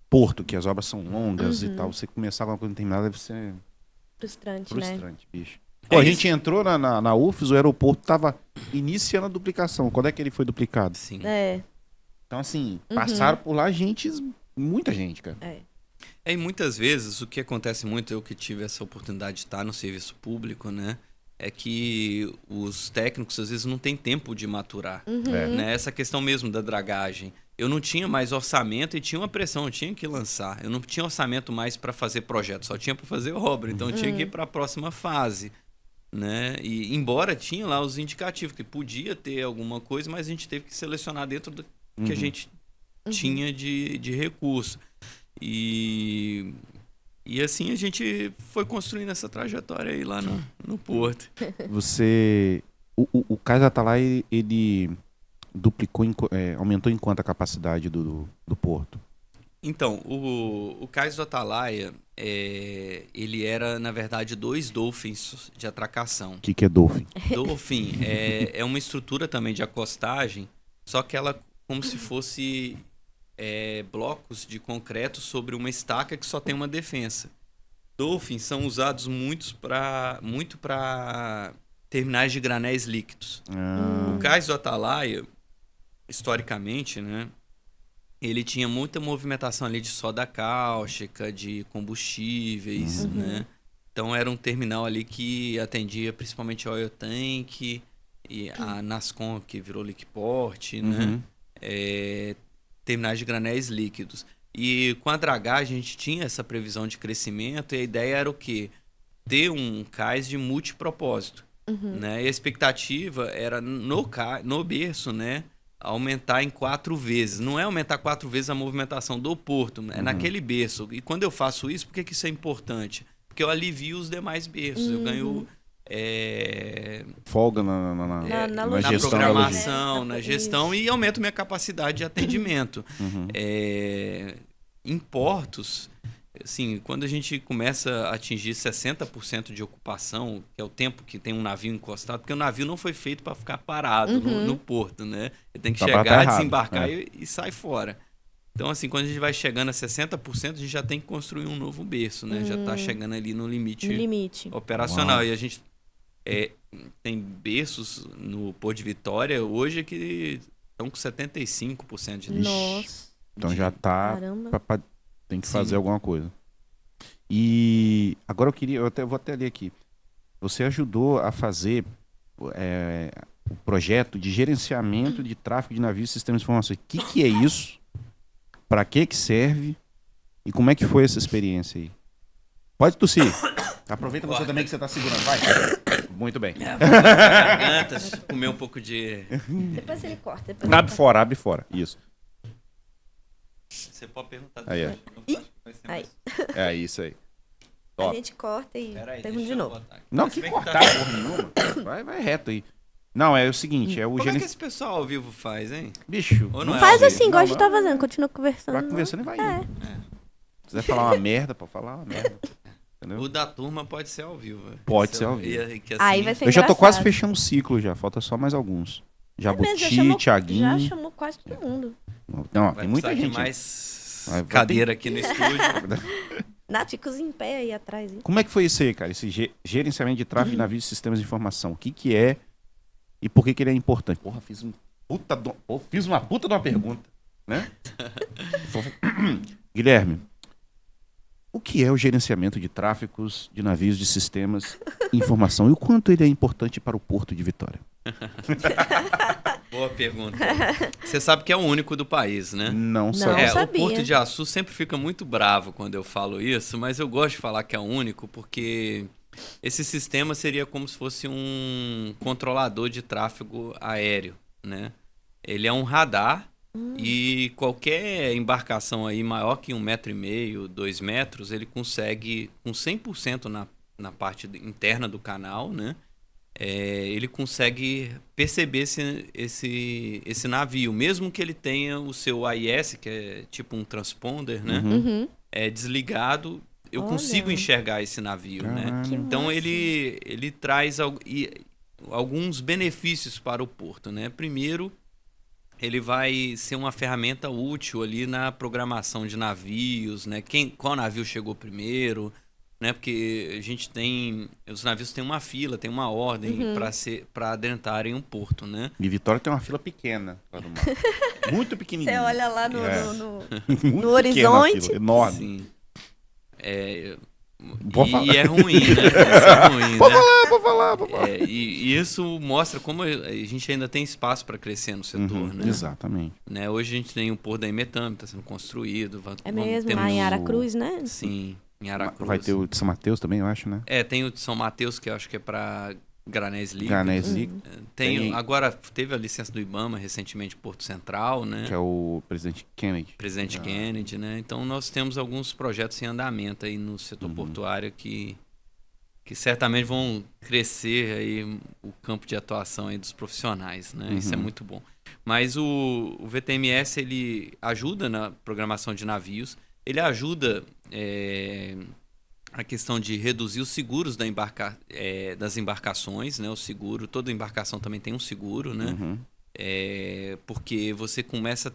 Porto, que as obras são longas e tal. Você começar alguma coisa e terminar deve ser Frustrante, né? Bicho. Pô, a gente entrou na UFES, o aeroporto tava iniciando a duplicação. Quando é que ele foi duplicado? Sim. Então, assim, passaram por lá muita gente, cara. E muitas vezes, o que acontece muito, eu que tive essa oportunidade de estar no serviço público, né? É que os técnicos, às vezes, não têm tempo de maturar. Né? Essa questão mesmo da dragagem. Eu não tinha mais orçamento e tinha uma pressão, eu tinha que lançar. Eu não tinha orçamento mais para fazer projeto, só tinha para fazer obra. Então, eu tinha que ir para a próxima fase. Né? E embora tinha lá os indicativos, que podia ter alguma coisa, mas a gente teve que selecionar dentro do que a gente tinha de recurso. E assim a gente foi construindo essa trajetória aí lá no Porto. O Cais Atalaia, ele duplicou, aumentou em quanto a capacidade do Porto? Então, o Cais do Atalaia, ele era, na verdade, 2 Dolphins de atracação. O que é Dolphin? Dolphin é uma estrutura também de acostagem, só que ela como se fosse blocos de concreto sobre uma estaca que só tem uma defensa. Dolphins são usados muito para terminais de granéis líquidos. O Cais do Atalaia, historicamente, né? Ele tinha muita movimentação ali de soda cáustica, de combustíveis, né? Então era um terminal ali que atendia principalmente a Oil Tank e a Nascom, que virou Liquiport, né? Terminais de granéis líquidos. E com a dragagem a gente tinha essa previsão de crescimento e a ideia era o quê? Ter um cais de multipropósito. Né? E a expectativa era no berço, né? Aumentar em 4 vezes. Não é aumentar 4 vezes a movimentação do porto, é naquele berço. E quando eu faço isso, por que isso é importante? Porque eu alivio os demais berços. Eu ganho folga na gestão, programação, na gestão e aumento minha capacidade de atendimento. Em portos, assim, quando a gente começa a atingir 60% de ocupação, que é o tempo que tem um navio encostado, porque o navio não foi feito para ficar parado no porto, né? Ele tem que chegar, desembarcar e sai fora. Então, assim, quando a gente vai chegando a 60%, a gente já tem que construir um novo berço, né? Já está chegando ali no limite operacional. Uau. E a gente tem berços no Porto de Vitória hoje que estão com 75% de... Nossa! Então já está... Tem que fazer alguma coisa. E agora eu vou até ler aqui. Você ajudou a fazer o projeto de gerenciamento de tráfego de navios e sistemas de informação. O que é isso? Para que serve? E como é que foi essa experiência aí? Pode tossir. Aproveita você também que você está segurando. Vai. Muito bem. Garganta, comer um pouco de... Depois ele corta. Abre fora. Isso. Você pode perguntar. Aí, é isso aí. Top. A gente corta e pergunta de novo. Não, que cortar porra nenhuma. Vai reto aí. Não, é o seguinte, Como é que esse pessoal ao vivo faz, hein? Bicho, não faz assim, igual a gente tá fazendo, continua conversando. Vai conversando e vai indo. Se quiser falar uma merda, pode falar uma merda. Entendeu? O da turma pode ser ao vivo. Pode ser ao vivo. Aí vai ser eu já tô quase fechando o ciclo já, falta só mais alguns. Jabuti, Thiaguinho. Já chamou quase todo mundo. Não, tem muita gente. Mais cadeira aqui no estúdio. Nath, fica os em pé aí atrás. Hein? Como é que foi isso aí, cara? Esse gerenciamento de tráfego de navios e sistemas de informação. O que é e por que ele é importante? Porra, fiz uma puta de uma pergunta, né? Guilherme, o que é o gerenciamento de tráfegos de navios de sistemas de informação e o quanto ele é importante para o Porto de Vitória? Boa pergunta. Você sabe que é o único do país, né? Não sabia. O Porto de Açu sempre fica muito bravo quando eu falo isso, mas eu gosto de falar que é o único porque esse sistema seria como se fosse um controlador de tráfego aéreo, né? Ele é um radar e qualquer embarcação aí maior que 1,5 metro, 2 metros, ele consegue, com 100% na parte interna do canal, né? Ele consegue perceber esse navio, mesmo que ele tenha o seu AIS, que é tipo um transponder, né? Desligado, eu consigo enxergar esse navio, né? Então ele traz alguns benefícios para o porto, né? Primeiro, ele vai ser uma ferramenta útil ali na programação de navios, né? Qual navio chegou primeiro, né? Porque a gente os navios têm uma fila, tem uma ordem para adentrarem um porto, né? E Vitória tem uma fila pequena lá no mar. Muito pequenininha. Você olha lá no Muito horizonte. Fila, enorme. Sim. Pode falar. E é ruim, né? Isso é ruim, Pode né? falar. E isso mostra como a gente ainda tem espaço para crescer no setor, né? Exatamente. Né? Hoje a gente tem o Porto da Imetame, está sendo construído. É mesmo, lá em Aracruz, né? Sim, em Aracruz. Vai ter o de São Mateus também, eu acho, né? Tem o de São Mateus, que eu acho que é para Granés Líquidos. Granés Líquidos. Agora teve a licença do IBAMA recentemente, Porto Central, né? Que é o presidente Kennedy. Kennedy, né? Então nós temos alguns projetos em andamento aí no setor portuário que certamente vão crescer aí o campo de atuação aí dos profissionais, né? Isso é muito bom. Mas o VTMS, ele ajuda na programação de navios, ele ajuda a questão de reduzir os seguros das embarcações, né? O seguro, toda embarcação também tem um seguro, né? Porque você começa a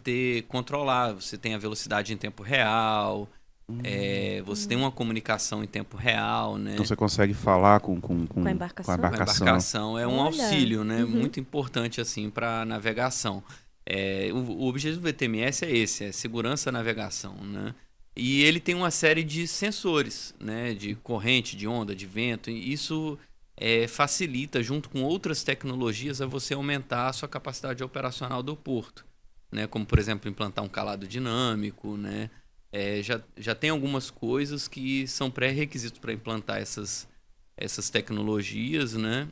controlar, você tem a velocidade em tempo real, você tem uma comunicação em tempo real, né? Então você consegue falar com a embarcação. embarcação. A embarcação é um auxílio, né? Uhum. Muito importante assim para navegação. O objetivo do VTMS é esse, é segurança da navegação, né? E ele tem uma série de sensores, né? De corrente, de onda, de vento. E isso facilita, junto com outras tecnologias, a você aumentar a sua capacidade operacional do porto, né? Como, por exemplo, implantar um calado dinâmico, né? Já tem algumas coisas que são pré-requisitos para implantar essas tecnologias, né?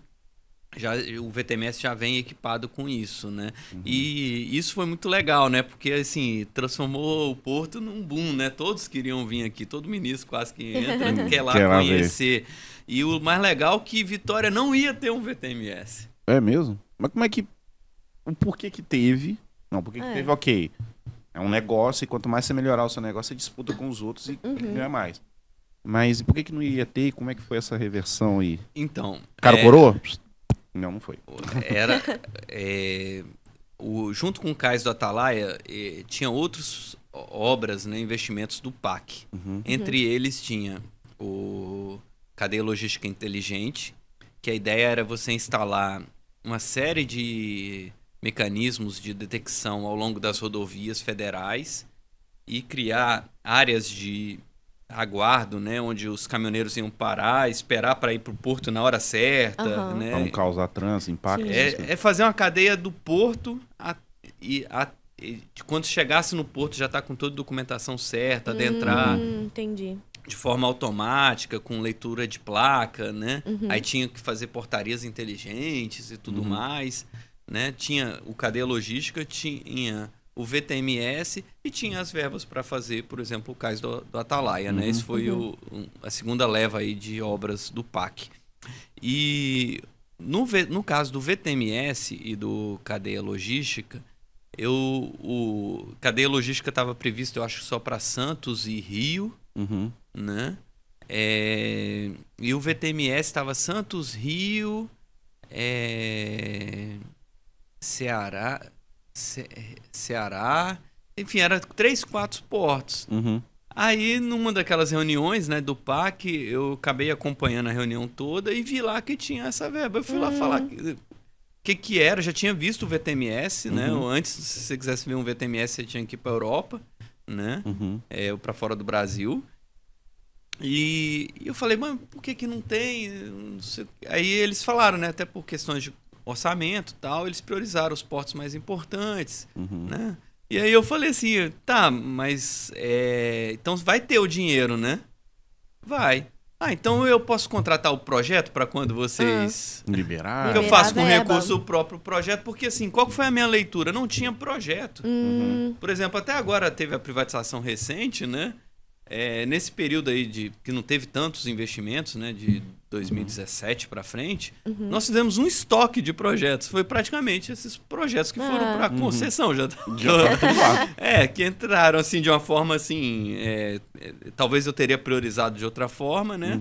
O VTMS já vem equipado com isso, né? E isso foi muito legal, né? Porque, assim, transformou o Porto num boom, né? Todos queriam vir aqui, todo ministro quase que entra, quer lá conhecer. E o mais legal é que Vitória não ia ter um VTMS. É mesmo? Mas como é que... O porquê que teve... Não, porquê que teve, ok. É um negócio e quanto mais você melhorar o seu negócio, você disputa com os outros e ganha mais. Mas por que não ia ter e como é que foi essa reversão aí? Então... Cara, coroa? Não foi. Junto com o Cais do Atalaia, tinha outras obras, né, investimentos do PAC. Entre eles tinha o Cadeia Logística Inteligente, que a ideia era você instalar uma série de mecanismos de detecção ao longo das rodovias federais e criar áreas de aguardo, né, onde os caminhoneiros iam parar, esperar para ir para o porto na hora certa, né? Para não causar trânsito, impacto. Fazer uma cadeia do porto quando chegasse no porto já tá com toda a documentação certa, adentrar Entendi. de forma automática, com leitura de placa, né? Aí tinha que fazer portarias inteligentes e tudo mais, né? Tinha o Cadeia Logística, tinha o VTMS e tinha as verbas para fazer, por exemplo, o Cais do Atalaia, né? Esse foi a segunda leva aí de obras do PAC. E no caso do VTMS e do Cadeia Logística, o Cadeia Logística estava previsto, eu acho, só para Santos e Rio, né? E o VTMS estava Santos, Rio, Ceará, enfim, era 3, 4 portos. Aí, numa daquelas reuniões, né, do PAC, eu acabei acompanhando a reunião toda e vi lá que tinha essa verba. Eu fui lá falar o que era, já tinha visto o VTMS, né? Antes, se você quisesse ver um VTMS, você tinha que ir para a Europa, né? Ou para fora do Brasil. E eu falei, mas por que não tem? Não sei. Aí eles falaram, né, até por questões de orçamento e tal, eles priorizaram os portos mais importantes, né? E aí eu falei assim, tá, mas então vai ter o dinheiro, né? Vai. Então eu posso contratar o projeto para quando vocês... Liberar. Porque eu faço com recurso o próprio projeto, porque assim, qual foi a minha leitura? Não tinha projeto. Por exemplo, até agora teve a privatização recente, né? nesse período aí que não teve tantos investimentos, né, de 2017 para frente, nós fizemos um estoque de projetos. Foi praticamente esses projetos que foram para concessão. Já tá tudo lá. Que entraram assim de uma forma assim, talvez eu teria priorizado de outra forma, né?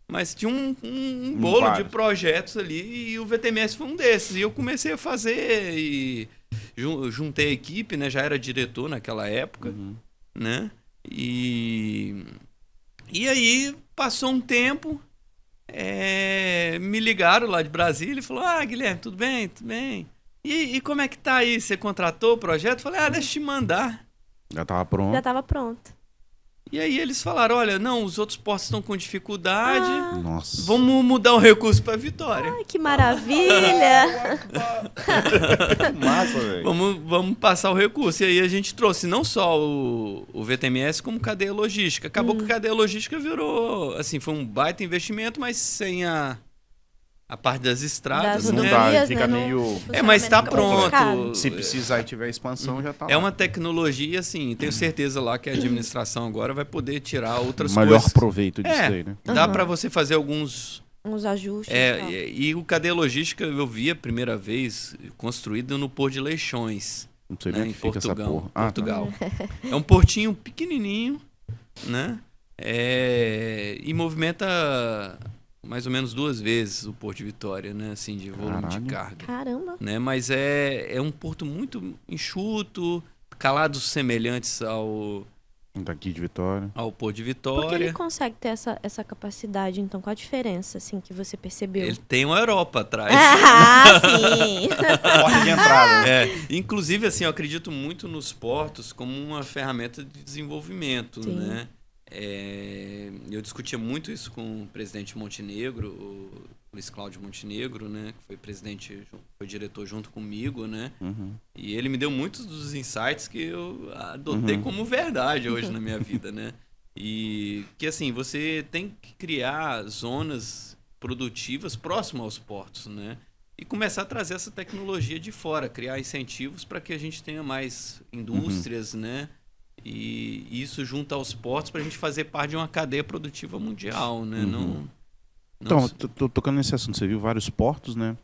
Mas tinha um bolo de projetos ali e o VTMS foi um desses. E eu comecei a fazer e juntei a equipe, né? Já era diretor naquela época, né? E aí passou um tempo, me ligaram lá de Brasília e falaram: Guilherme, tudo bem? Tudo bem? E como é que tá aí? Você contratou o projeto? Eu falei: deixa eu te mandar. Já tava pronto. E aí eles falaram: olha, não, os outros postos estão com dificuldade. Nossa. Vamos mudar o recurso para Vitória. Ai, que maravilha! Que massa, velho. Vamos passar o recurso. E aí a gente trouxe não só o VTMS, como cadeia logística. Acabou que a cadeia logística virou, assim, foi um baita investimento, mas sem a parte das estradas, Das Não né? dá, rodovias, fica né, meio... Mas está fica complicado. pronto. Se precisar e tiver expansão, já tá lá. É uma tecnologia, assim, tenho certeza lá que a administração agora vai poder tirar outras Melhor coisas. proveito disso aí, né? Dá para você fazer alguns... Uns ajustes. E o cadeia logística eu vi a primeira vez construído no Porto de Leixões, Não sei né, nem em onde fica essa Portugal. porra. Portugal. É um portinho pequenininho, né? E movimenta mais ou menos 2 vezes o Porto de Vitória, né? Assim, de volume de carga. Caramba. Né? Mas é um porto muito enxuto, calados semelhantes ao Daqui de Vitória. Porto de Por que Vitória. ele consegue ter essa capacidade, então? Qual a diferença, assim, que você percebeu? Ele tem uma Europa atrás. Sim! Porta de entrada, né? Inclusive, assim, eu acredito muito nos portos como uma ferramenta de desenvolvimento, Sim. né? Eu discutia muito isso com o presidente Montenegro, o Luiz Cláudio Montenegro, né? Que foi diretor junto comigo, né? E ele me deu muitos dos insights que eu adotei como verdade hoje na minha vida, né? E que, assim, você tem que criar zonas produtivas próximas aos portos, né? E começar a trazer essa tecnologia de fora, criar incentivos para que a gente tenha mais indústrias, né? E isso junto aos portos para a gente fazer parte de uma cadeia produtiva mundial, né? Então, tô tocando nesse assunto, você viu vários portos, né?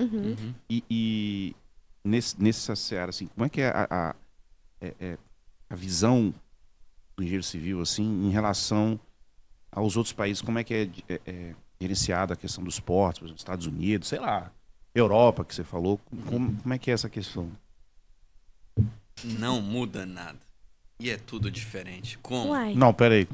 E nessa seara, assim, como é que é a visão do engenheiro civil, assim, em relação aos outros países? Como é que é gerenciada a questão dos portos, por exemplo, Estados Unidos, sei lá, Europa, que você falou. Como é que é essa questão? Não muda nada. E é tudo diferente. Como? Uai. Não, peraí.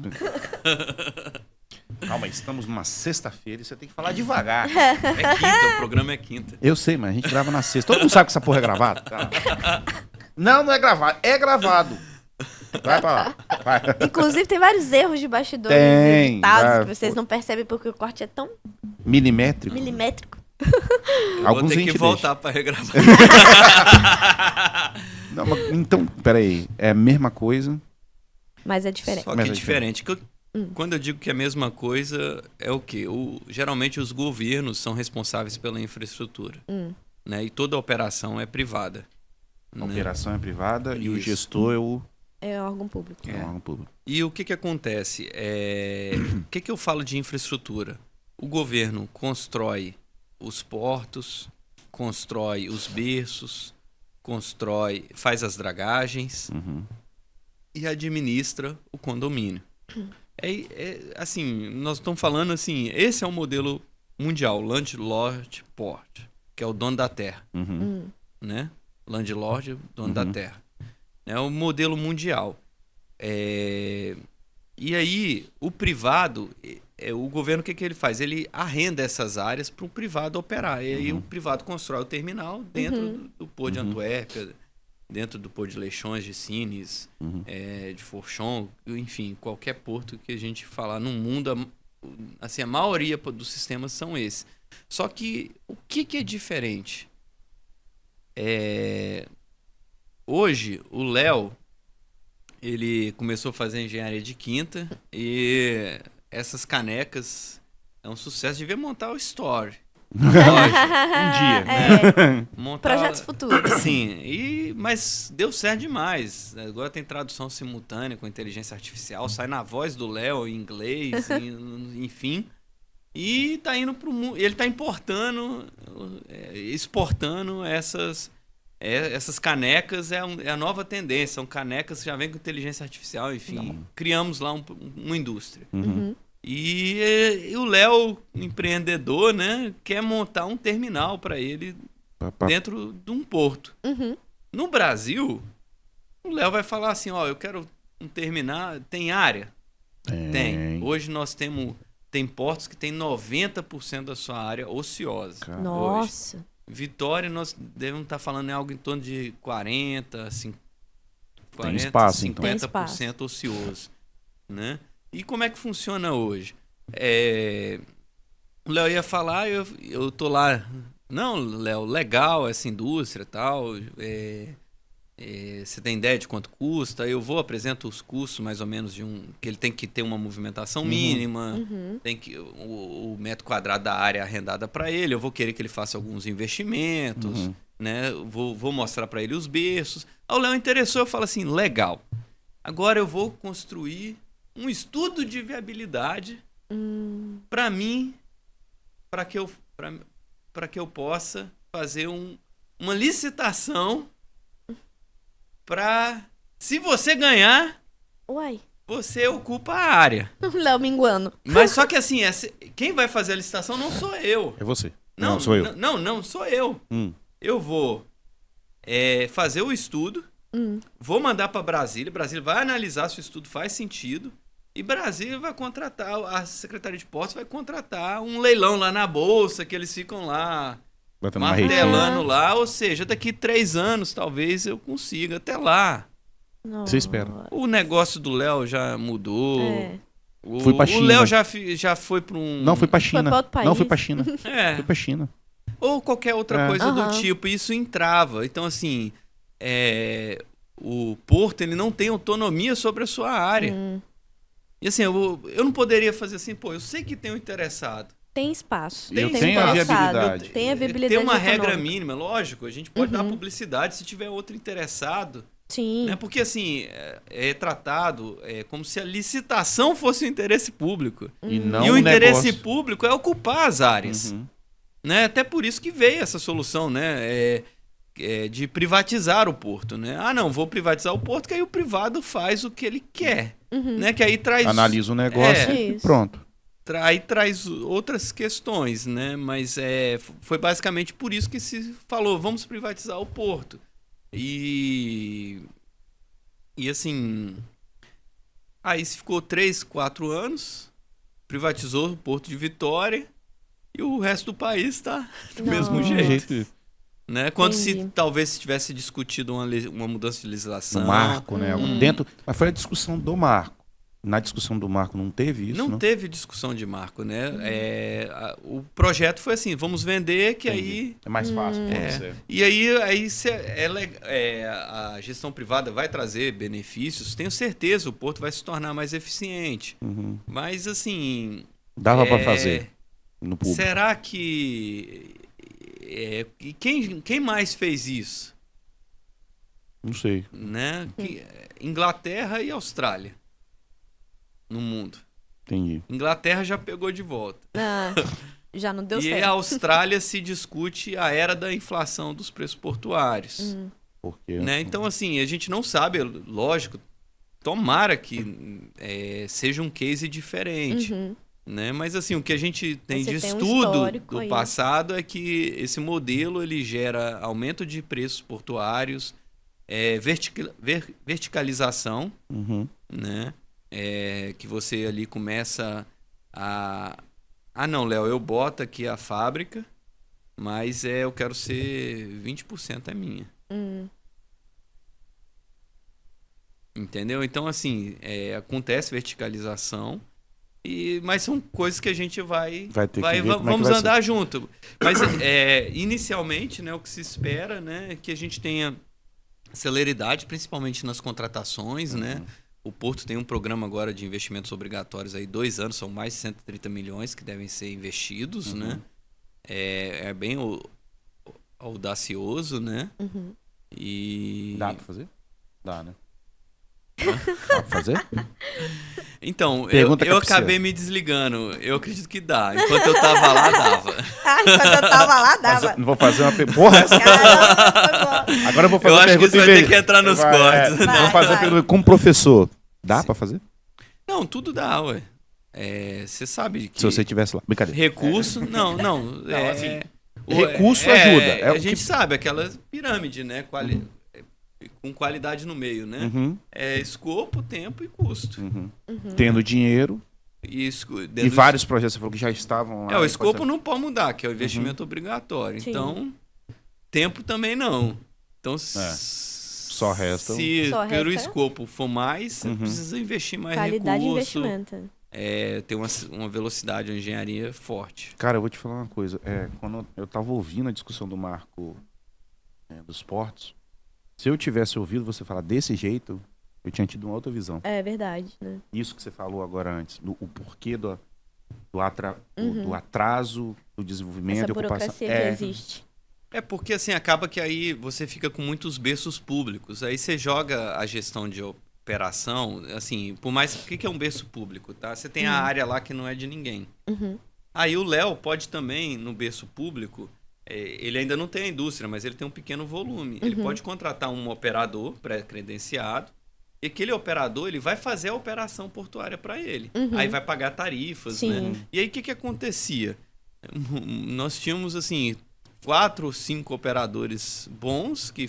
Calma, estamos numa sexta-feira e você tem que falar devagar. É quinta, o programa é quinta. Eu sei, mas a gente grava na sexta. Todo mundo sabe que essa porra é gravada. Tá. Não é gravado. É gravado. Vai pra lá. Vai. Inclusive, tem vários erros de bastidores Tem, editados que vocês não percebem porque o corte é tão Milimétrico. milimétrico. Alguns Vou a ter gente que voltar para regravar. Não, mas, então, peraí. É a mesma coisa. Mas é diferente. Só que é diferente. Quando eu digo que é a mesma coisa, é o quê? Geralmente os governos são responsáveis pela infraestrutura. Né? E toda a operação é privada. A operação é privada e o Isso. gestor é o órgão público. órgão público. E o que acontece? O que eu falo de infraestrutura? O governo constrói os portos, constrói os berços, faz as dragagens e administra o condomínio. Assim, nós estamos falando assim, esse é o modelo mundial, Landlord Port, que é o dono da terra, né? Landlord, dono da terra. É o modelo mundial. E aí, o privado, o governo, o que ele faz? Ele arrenda essas áreas para o privado operar. E aí o privado constrói o terminal dentro do Porto de Antuérpia, dentro do Porto de Leixões, de Sines, de Forchon, enfim, qualquer porto que a gente falar no mundo, assim, a maioria dos sistemas são esses. Só que o que é diferente? Hoje, o Léo, ele começou a fazer engenharia de quinta e essas canecas é um sucesso. Devia montar o Story. Um dia. Montar... Projetos futuros. Sim, mas deu certo demais. Agora tem tradução simultânea com inteligência artificial, sai na voz do Léo em inglês, enfim. E tá indo pro mundo. Ele tá importando, exportando essas canecas, é a nova tendência. São canecas que já vêm com inteligência artificial, enfim. Criamos lá uma indústria. E o Léo, empreendedor, né, quer montar um terminal para ele dentro de um porto. No Brasil, o Léo vai falar assim, ó, eu quero um terminal, tem área? Tem. Hoje nós tem portos que tem 90% da sua área ociosa. Nossa. Hoje. Vitória, nós devemos estar falando em algo em torno de 40, 50% ocioso, né? E como é que funciona hoje? O Léo ia falar, eu tô lá. Não, Léo, legal essa indústria e tal. Você tem ideia de quanto custa? Eu apresento os custos mais ou menos que ele tem que ter uma movimentação mínima, tem que o metro quadrado da área arrendada para ele. Eu vou querer que ele faça alguns investimentos, né? Vou mostrar para ele os berços. Aí o Léo interessou, eu falo assim, legal. Agora eu vou construir um estudo de viabilidade para mim, para que eu possa fazer uma licitação para, se você ganhar, você ocupa a área. Léo minguando. Mas só que assim, quem vai fazer a licitação não sou eu. É você. Não, sou eu. Não sou eu. Eu vou fazer o estudo, vou mandar para Brasília. Brasília vai analisar se o estudo faz sentido. E Brasília vai contratar, a Secretaria de Portos vai contratar um leilão lá na Bolsa, que eles ficam lá martelando lá. Ou seja, daqui 3 anos talvez eu consiga, até lá. Você espera. O negócio do Léo já mudou. Fui pra China. O Léo já foi para um... Não, foi pra China. Foi pra outro país. Não, foi pra China. Foi pra China. Ou qualquer outra coisa do tipo. Isso entrava. Então, assim, o porto ele não tem autonomia sobre a sua área. E assim, eu não poderia fazer assim, eu sei que tem um interessado. Tem espaço. Tem a viabilidade. Tem a viabilidade. Tem uma econômica. regra mínima, lógico. A gente pode dar publicidade se tiver outro interessado. Sim. Né? Porque assim, é tratado como se a licitação fosse o interesse público. E o interesse público é ocupar as áreas. Né? Até por isso que veio essa solução, né? De privatizar o porto, né? Não, vou privatizar o porto, que aí o privado faz o que ele quer, né? Que aí traz... Analisa o negócio e pronto. Aí traz outras questões, né? Mas foi basicamente por isso que se falou, vamos privatizar o porto. E assim, aí se ficou 3, 4 anos, privatizou o Porto de Vitória e o resto do país está do mesmo jeito. Né? Quando talvez se tivesse discutido uma mudança de legislação. No marco, né? Mas foi a discussão do marco. Na discussão do marco não teve isso? Não teve discussão de marco, né? O projeto foi assim, vamos vender, que aí... É mais fácil pra você. E aí a gestão privada vai trazer benefícios, tenho certeza, o porto vai se tornar mais eficiente. Mas assim... Dava para fazer no público. Será que... Quem mais fez isso? Não sei. Né? Inglaterra e Austrália no mundo. Entendi. Inglaterra já pegou de volta. Já não deu certo. E a Austrália se discute a era da inflação dos preços portuários. Por quê? Né? Então, assim, a gente não sabe, lógico, tomara que seja um case diferente. Né? Mas assim, o que a gente tem de estudo do passado é que esse modelo ele gera aumento de preços portuários, verticalização, né? Que você ali começa a... não, Léo, eu boto aqui a fábrica, mas eu quero ser 20% é minha. Entendeu? Então, assim, acontece verticalização, mas são coisas que a gente vamos andar junto. Mas, inicialmente, né, o que se espera, né, é que a gente tenha celeridade, principalmente nas contratações, né? O Porto tem um programa agora de investimentos obrigatórios aí, 2 anos, são mais de 130 milhões que devem ser investidos, né? é bem audacioso, né? Uhum. E... Dá pra fazer? Dá, né? Dá pra fazer? Então, Pergunta eu capciosa. acabei me desligando. Eu acredito que dá. Enquanto eu tava lá, dava. Enquanto eu tava lá, dava. Não vou fazer uma pergunta. Porra, Caramba, foi bom. agora eu vou fazer Eu uma acho que pergunta isso vai em vez- ter que entrar nos Vai, cortes. Vai. Vou fazer a pergunta como professor. Dá pra fazer? Não, tudo dá, ué. Você sabe que... Se você estivesse lá. Brincadeira. Recurso, não. assim, recurso ajuda. É a o que- gente sabe, aquela pirâmide, né? Com qualidade no meio, né? Uhum, É escopo, tempo e custo. uhum. Uhum. Tendo dinheiro Dentro e do vários projetos você falou que já estavam lá. o escopo não pode mudar, que é o investimento Uhum. obrigatório. Sim. Então, tempo também não. Então, Só resta se Só pelo resta- escopo for mais, você Uhum. precisa investir mais Qualidade de recurso. investimento. Ter uma velocidade, uma engenharia forte. Cara, eu vou te falar uma coisa. Quando eu tava ouvindo a discussão do Marco dos portos, se eu tivesse ouvido você falar desse jeito, eu tinha tido uma outra visão. É verdade, né? Isso que você falou agora antes, o porquê do Uhum. atraso, do desenvolvimento Essa e ocupação. burocracia que existe. É porque assim, acaba que aí você fica com muitos berços públicos. Aí você joga a gestão de operação, assim, por mais... O que é um berço público, tá? Você tem a área lá que não é de ninguém. Uhum. Aí o Léo pode também, no berço público, ele ainda não tem a indústria, mas ele tem um pequeno volume. Ele pode contratar um operador pré-credenciado, e aquele operador ele vai fazer a operação portuária para ele. Aí vai pagar tarifas, Sim. né? E aí o que acontecia? Nós tínhamos, assim, 4 ou 5 operadores bons que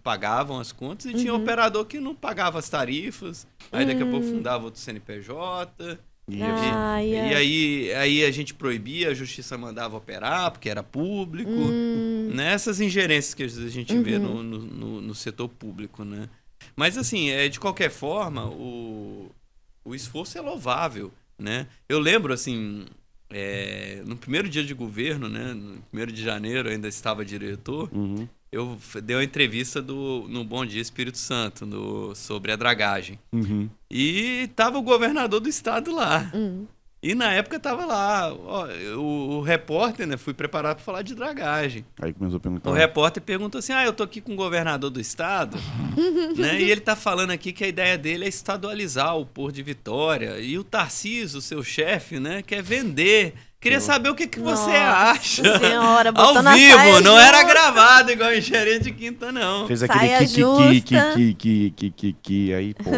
pagavam as contas, e tinha operador que não pagava as tarifas, aí daqui a pouco fundava outro CNPJ... E E aí a gente proibia, a justiça mandava operar, porque era público. Nessas ingerências que a gente vê no setor público, né? Mas assim, de qualquer forma, o esforço é louvável, né? Eu lembro, assim, no primeiro dia de governo, né? No 1º de janeiro, eu ainda estava diretor, Uhum. eu dei uma entrevista no Bom Dia Espírito Santo, sobre a dragagem. Uhum. E tava o governador do estado lá. E na época tava lá, o repórter, né? Fui preparado para falar de dragagem. Aí começou a perguntar. O repórter perguntou assim: eu tô aqui com o governador do estado, né? E ele tá falando aqui que a ideia dele é estadualizar o Porto de Vitória. E o Tarcísio, seu chefe, né, quer vender. Queria saber o que você acha. Nossa senhora, botou Ao na vivo, saia não era justa. gravado igual em Gerente de Quinta, não. Fez Saia aquele justa. aí, pô.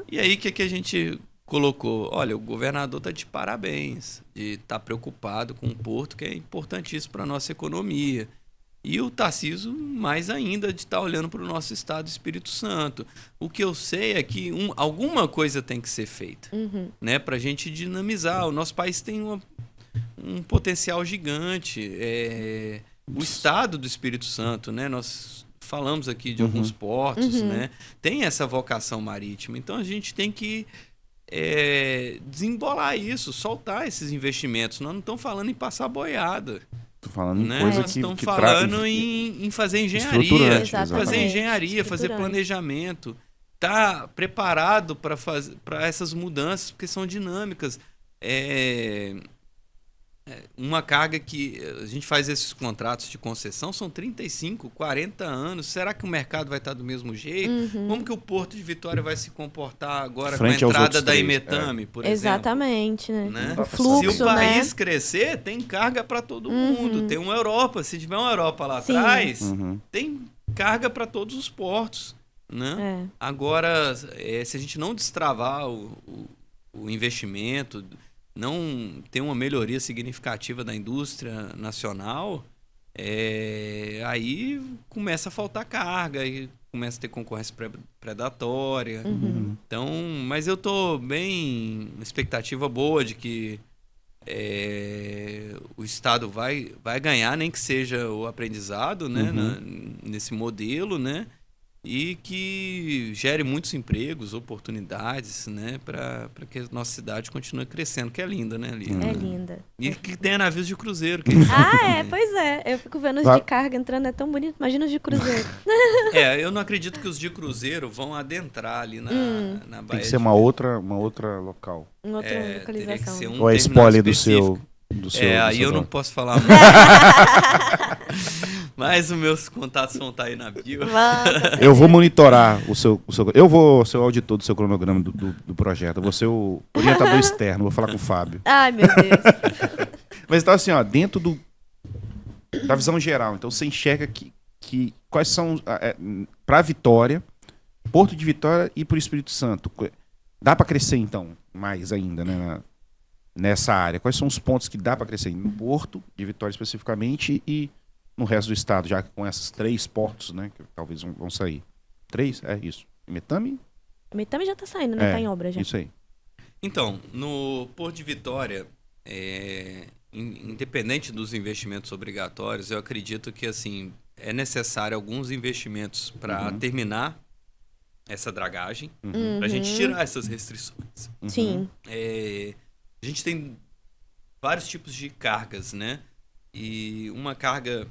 E aí, o que a gente colocou? Olha, o governador tá de parabéns, de estar preocupado com o porto, que é importantíssimo para a nossa economia. E o Tarcísio, mais ainda, de estar olhando para o nosso estado do Espírito Santo. O que eu sei é que alguma coisa tem que ser feita, né, para a gente dinamizar. O nosso país tem um potencial gigante. O estado do Espírito Santo, né, nós falamos aqui de alguns portos, né, tem essa vocação marítima. Então a gente tem que desembolar isso, soltar esses investimentos. Nós não estamos falando em passar boiada. Tô falando em Né? coisa Nós que estamos que falando em fazer engenharia, Estruturante, exatamente. fazer engenharia, fazer Estruturante. planejamento, tá preparado para essas mudanças, porque são dinâmicas. Uma carga que a gente faz esses contratos de concessão são 35, 40 anos. Será que o mercado vai estar do mesmo jeito? Como que o Porto de Vitória vai se comportar agora Frente com a aos entrada outros da três, Imetame, por exemplo? Exatamente, né? Né? O fluxo, Se o país né? crescer, tem carga para todo mundo. Tem uma Europa. Se tiver uma Europa lá Sim. atrás, Uhum. tem carga para todos os portos. Né? Agora, se a gente não destravar o investimento, não ter uma melhoria significativa da indústria nacional, aí começa a faltar carga, aí começa a ter concorrência predatória. Então, mas eu tô bem, uma expectativa boa de que o Estado vai ganhar, nem que seja o aprendizado, né, nesse modelo, né? E que gere muitos empregos, oportunidades, né, para que a nossa cidade continue crescendo, que é linda, né, Lívia? É linda. E que tenha navios de cruzeiro. Que Pois é. Eu fico vendo os Vai. de carga entrando, é tão bonito. Imagina os de cruzeiro. eu não acredito que os de cruzeiro vão adentrar ali na Baía. Tem que ser uma outra local. Em outra teria que localização. ser um Ou é terminal spoiler do específico. seu. do seu Aí eu não dono? posso falar muito. Mas os meus contatos vão estar aí na bio. Eu vou monitorar eu vou ser o auditor do seu cronograma do projeto. Eu vou ser o orientador externo, vou falar com o Fábio. Ai, meu Deus. Mas então assim, ó, dentro da visão geral, então você enxerga que quais são para Vitória, Porto de Vitória e para o Espírito Santo. Dá para crescer então mais ainda, né, nessa área? Quais são os pontos que dá para crescer no Porto de Vitória especificamente e no resto do estado, já que com esses 3 portos, né, que talvez vão sair. 3? É isso. Metame? Metame já tá saindo, né? Tá em obra já. Isso aí. Então, no Porto de Vitória, independente dos investimentos obrigatórios, eu acredito que assim é necessário alguns investimentos para terminar essa dragagem, para a gente tirar essas restrições. Sim. A gente tem vários tipos de cargas, né? E uma carga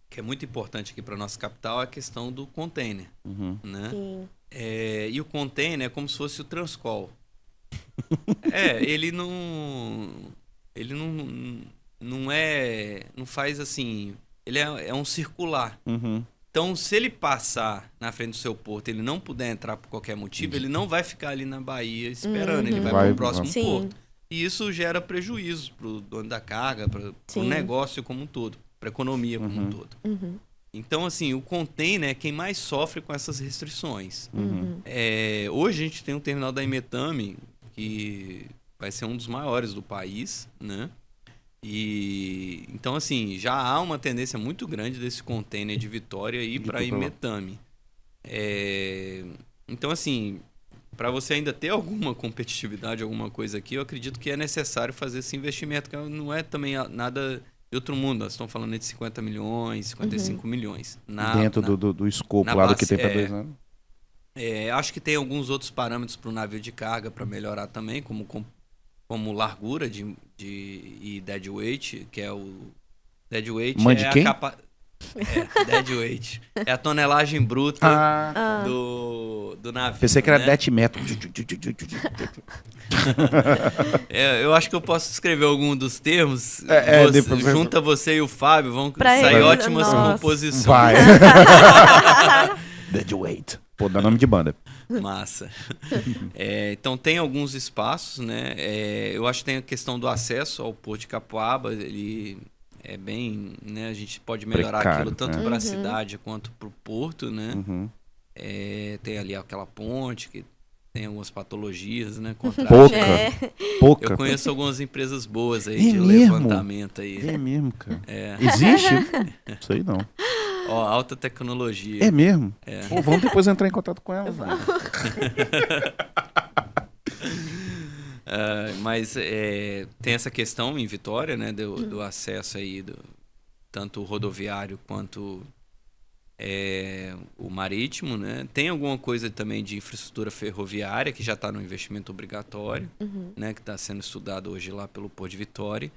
que é muito importante aqui para nossa capital é a questão do container, né? Sim. E o container é como se fosse o Transcol. Ele não faz assim, ele é um circular. Então, se ele passar na frente do seu porto, ele não puder entrar por qualquer motivo, ele não vai ficar ali na Bahia esperando, ele vai para o próximo porto. E isso gera prejuízo para o dono da carga, para o negócio como um todo, para a economia como um todo. Então, assim, o container é quem mais sofre com essas restrições. Hoje a gente tem um terminal da Imetame, que vai ser um dos maiores do país, né? E então, assim, já há uma tendência muito grande desse container de Vitória ir para Imetame. Então, assim, para você ainda ter alguma competitividade, alguma coisa aqui, eu acredito que é necessário fazer esse investimento, que não é também nada de outro mundo. Nós estamos falando de 50 milhões, 55 milhões. Dentro do escopo lá do que tem para 2 anos. Acho que tem alguns outros parâmetros para o navio de carga para melhorar também, como largura e deadweight, que é o deadweight deadweight. É a tonelagem bruta do navio. Pensei que era dead metal. Eu acho que eu posso escrever algum dos termos. Junta você e o Fábio, vão sair ótimas composições. Vai. Deadweight. Pô, dá nome de banda. Massa. Então tem alguns espaços, né? Eu acho que tem a questão do acesso ao Porto de Capoaba, ele é bem, né? A gente pode melhorar aquilo tanto para a cidade quanto para o porto, né? Tem ali aquela ponte que tem algumas patologias, né? Pouca. Eu conheço algumas empresas boas aí de levantamento aí. É mesmo, cara. Existe? Isso aí não. Alta tecnologia. É mesmo? Pô, vamos depois entrar em contato com ela. Mas tem essa questão em Vitória, né, do acesso aí, tanto o rodoviário quanto o marítimo, né? Tem alguma coisa também de infraestrutura ferroviária que já está no investimento obrigatório, né, que está sendo estudado hoje lá pelo Porto de Vitória.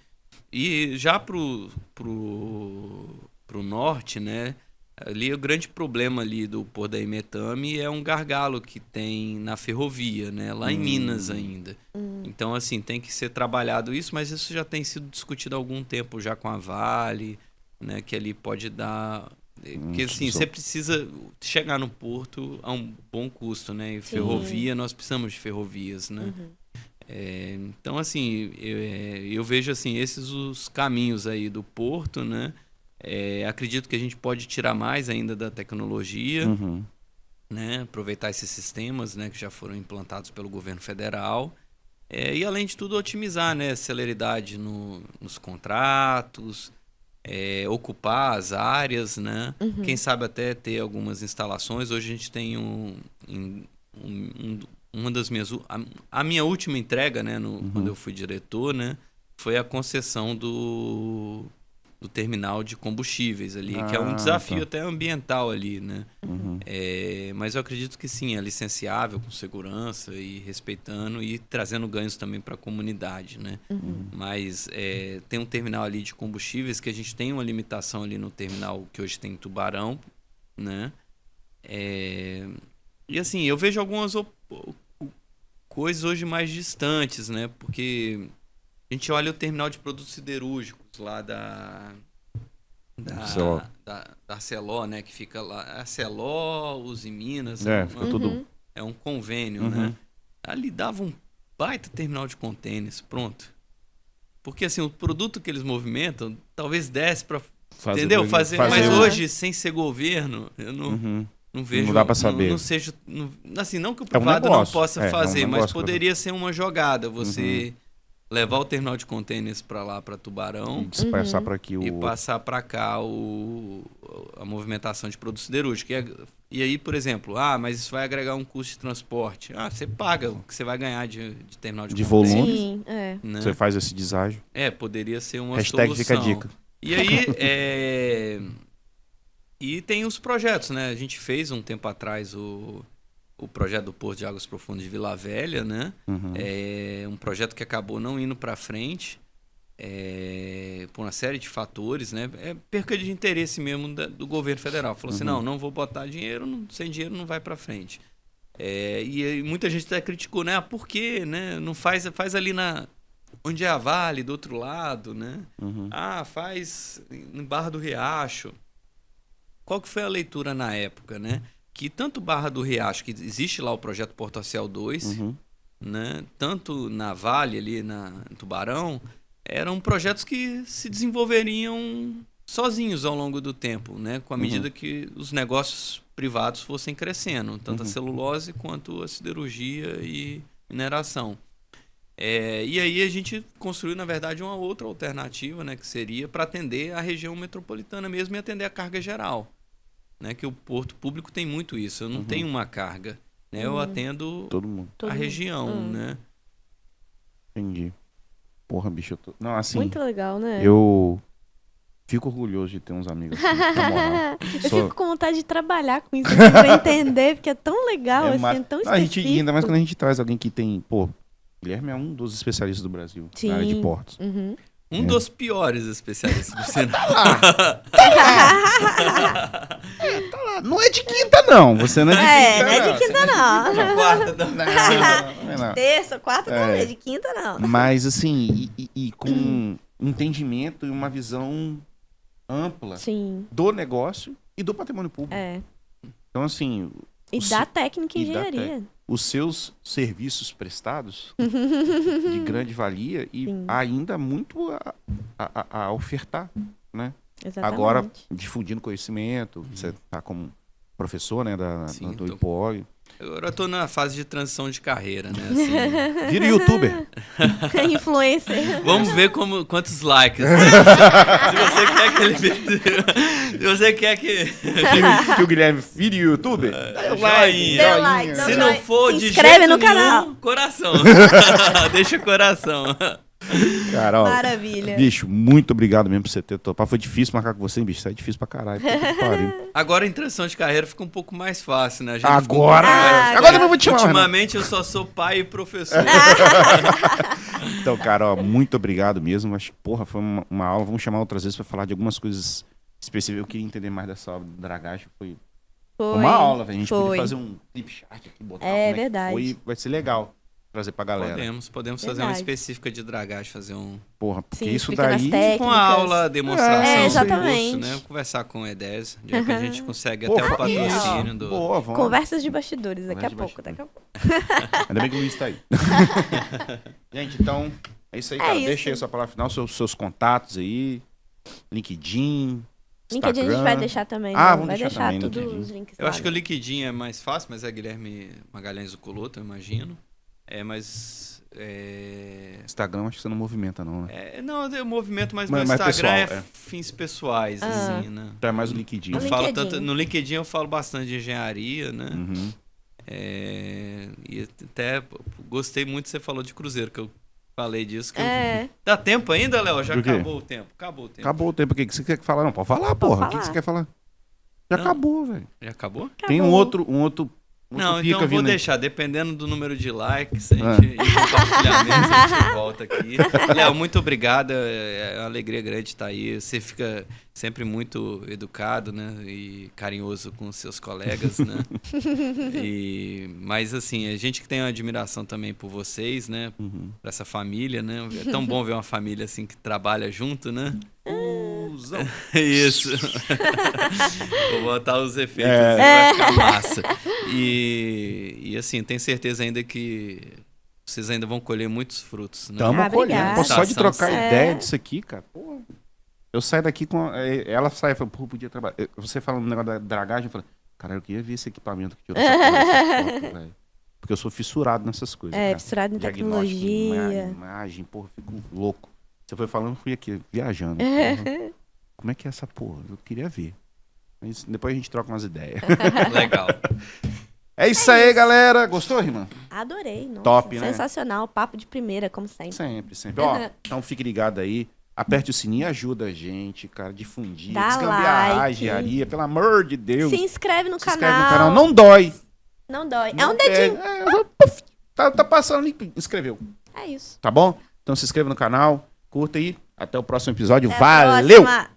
E já pro norte, né? Ali o grande problema ali do Porto da Imetame é um gargalo que tem na ferrovia, né? Lá em Minas ainda. Então, assim, tem que ser trabalhado isso, mas isso já tem sido discutido há algum tempo já com a Vale, né? Que ali pode dar... Porque, assim, você precisa chegar no porto a um bom custo, né? E ferrovia, nós precisamos de ferrovias, né? Então, assim, eu vejo, assim, esses os caminhos aí do porto, né? Acredito que a gente pode tirar mais ainda da tecnologia, né? Aproveitar esses sistemas, né, que já foram implantados pelo governo federal. E, além de tudo, otimizar, né, a celeridade nos contratos, ocupar as áreas, né? Quem sabe até ter algumas instalações. Hoje a gente tem uma das a minha última entrega, né, quando eu fui diretor, né, foi a concessão do terminal de combustíveis ali, que é um desafio até ambiental ali, né? Mas eu acredito que sim, é licenciável, com segurança e respeitando e trazendo ganhos também para a comunidade, né? Mas tem um terminal ali de combustíveis que a gente tem uma limitação ali no terminal que hoje tem em Tubarão, né? E assim, eu vejo algumas coisas hoje mais distantes, né? Porque A gente olha o terminal de produtos siderúrgicos lá da Arcelor, né? Que fica lá. Arcelor, Usiminas. Fica tudo. É um convênio, né? Ali dava um baita terminal de contêineres, pronto. Porque assim, o produto que eles movimentam, talvez desse para entendeu? Fazer. Mas hoje, sem ser governo, eu não vejo. Não dá para saber. Não seja, assim, não que o privado não possa fazer, mas poderia ser uma jogada. Você levar o terminal de contêineres para lá, para Tubarão. E dispersar para aqui e passar para cá a movimentação de produtos siderúrgicos. E aí, por exemplo, mas isso vai agregar um custo de transporte. Você paga o que você vai ganhar de terminal de volume. Sim, né? Você faz esse deságio. Poderia ser uma Hashtag solução. Fica a dica. E aí, e tem os projetos, né? A gente fez um tempo atrás o projeto do Porto de Águas Profundas de Vila Velha, né? É um projeto que acabou não indo para frente por uma série de fatores, né? É perca de interesse mesmo do governo federal. Falou assim, não vou botar dinheiro, sem dinheiro não vai para frente. E muita gente até criticou, né? Por quê, né? Não faz ali onde é a Vale, do outro lado, né? Faz em Barra do Riacho. Qual que foi a leitura na época, né? Que tanto Barra do Riacho, que existe lá o projeto Porto-Acel 2, né? Tanto na Vale, ali em Tubarão, eram projetos que se desenvolveriam sozinhos ao longo do tempo, né? Com a medida que os negócios privados fossem crescendo, tanto a celulose quanto a siderurgia e mineração. E aí a gente construiu, na verdade, uma outra alternativa, né? Que seria para atender a região metropolitana mesmo e atender a carga geral. Né, que o porto público tem muito isso. Eu não tenho uma carga, né? Eu atendo todo mundo. A região, né? Entendi. Porra, bicho, não, assim, muito legal, né? Eu fico orgulhoso de ter uns amigos assim, na moral. Eu fico com vontade de trabalhar com isso pra entender, porque é tão legal, assim, tão específico. Ainda mais quando a gente traz alguém que tem, Guilherme é um dos especialistas do Brasil na área de portos. Um dos piores especialistas do Senado. Não é de quinta, não. Você não é de quinta, não é de quinta, não. De quarta, não. De terça, quarta, não. De quinta, não. Mas, assim, e com entendimento e uma visão ampla do negócio e do patrimônio público. Então, assim... E da técnica e engenharia. Os seus serviços prestados de grande valia e ainda muito a ofertar, né? Exatamente. Agora, difundindo conhecimento, você está como professor, né, do IPOG. Agora eu tô na fase de transição de carreira, né? Assim. Vira youtuber. Influencer. Vamos ver quantos likes. Se você quer que o Guilherme vire youtuber, joinha. Se não for, se inscreve no nenhum, canal. Coração. Deixa coração. Carol, maravilha. Bicho, muito obrigado mesmo por você ter topado. Foi difícil marcar com você, hein, bicho? Isso é difícil pra caralho. Agora em transição de carreira fica um pouco mais fácil, né? Agora eu vou te chamar. Ultimamente eu só sou pai e professor. Então, Carol, muito obrigado mesmo. Acho que, foi uma aula. Vamos chamar outras vezes pra falar de algumas coisas específicas. Eu queria entender mais dessa aula do dragagem. Foi uma aula, velho. A gente podia fazer um clip chart aqui, botar verdade. Vai ser legal trazer pra galera. Podemos fazer uma específica de dragagem, fazer um... Porque isso daí... Tipo uma aula, demonstração. Exatamente. Curso, né? Conversar com o E10, de repente a gente consegue até o patrocínio do... Conversas de bastidores, daqui a pouco. Ainda bem que o Luiz tá aí. Gente, então, é isso aí, cara. Deixa aí a sua palavra final, seus contatos aí, LinkedIn... LinkedIn a gente vai deixar também. Vamos vai deixar também, todos os links Eu acho que o LinkedIn é mais fácil, mas é Guilherme Magalhães Zucoloto, eu imagino. Mas... Instagram acho que você não movimenta, não, né? Não, eu movimento, mas meu Instagram pessoal, fins pessoais, assim, né? Então é mais o LinkedIn. No LinkedIn eu falo bastante de engenharia, né? E até gostei muito que você falou de cruzeiro, que eu falei disso. Dá tempo ainda, Léo? Já acabou o tempo. Acabou o tempo. O que você quer falar? Não, pode falar, porra. O que você quer falar? Já acabou, velho. Já acabou? Tem um outro Não, pica então eu vou vindo aí. deixar, dependendo do número de likes e compartilhamentos, a gente volta aqui. Léo, muito obrigado, é uma alegria grande estar aí. Você fica sempre muito educado, né, e carinhoso com os seus colegas, né. Mas assim, a gente que tem uma admiração também por vocês, né, por essa família, né. É tão bom ver uma família assim que trabalha junto, né. Isso. Vou botar os efeitos, vai ficar massa. E assim, tenho certeza ainda que vocês ainda vão colher muitos frutos, né? Tamo colhendo. Pô, só de trocar Sensação. ideia disso aqui, cara. Pô, eu saio daqui com. Ela sai e fala, pô, podia trabalhar. Você falando no negócio da dragagem, eu falei, cara, eu queria ver esse equipamento que tirou essa foto, velho. Porque eu sou fissurado nessas coisas. É, cara. fissurado em Diagnóstico, tecnologia. imagem, porra, fico louco. Você foi falando, fui aqui, viajando. Porra. Como é que é essa porra? Eu queria ver. Mas depois a gente troca umas ideias. Legal. É isso aí, galera. Gostou, irmã? Adorei, nossa. Top, né? Sensacional, papo de primeira, como sempre. Sempre, sempre. Ó, então fique ligado aí. Aperte o sininho, ajuda a gente, cara, difundir, Dá desgambiarrar a like. engenharia, pelo amor de Deus. Se inscreve no Se canal. inscreve no canal. Não dói. Não dói. Não é um dedinho. Tá passando ali, inscreveu. É isso. Tá bom? Então se inscreva no canal, curta aí. Até o próximo episódio. Até a Valeu! próxima.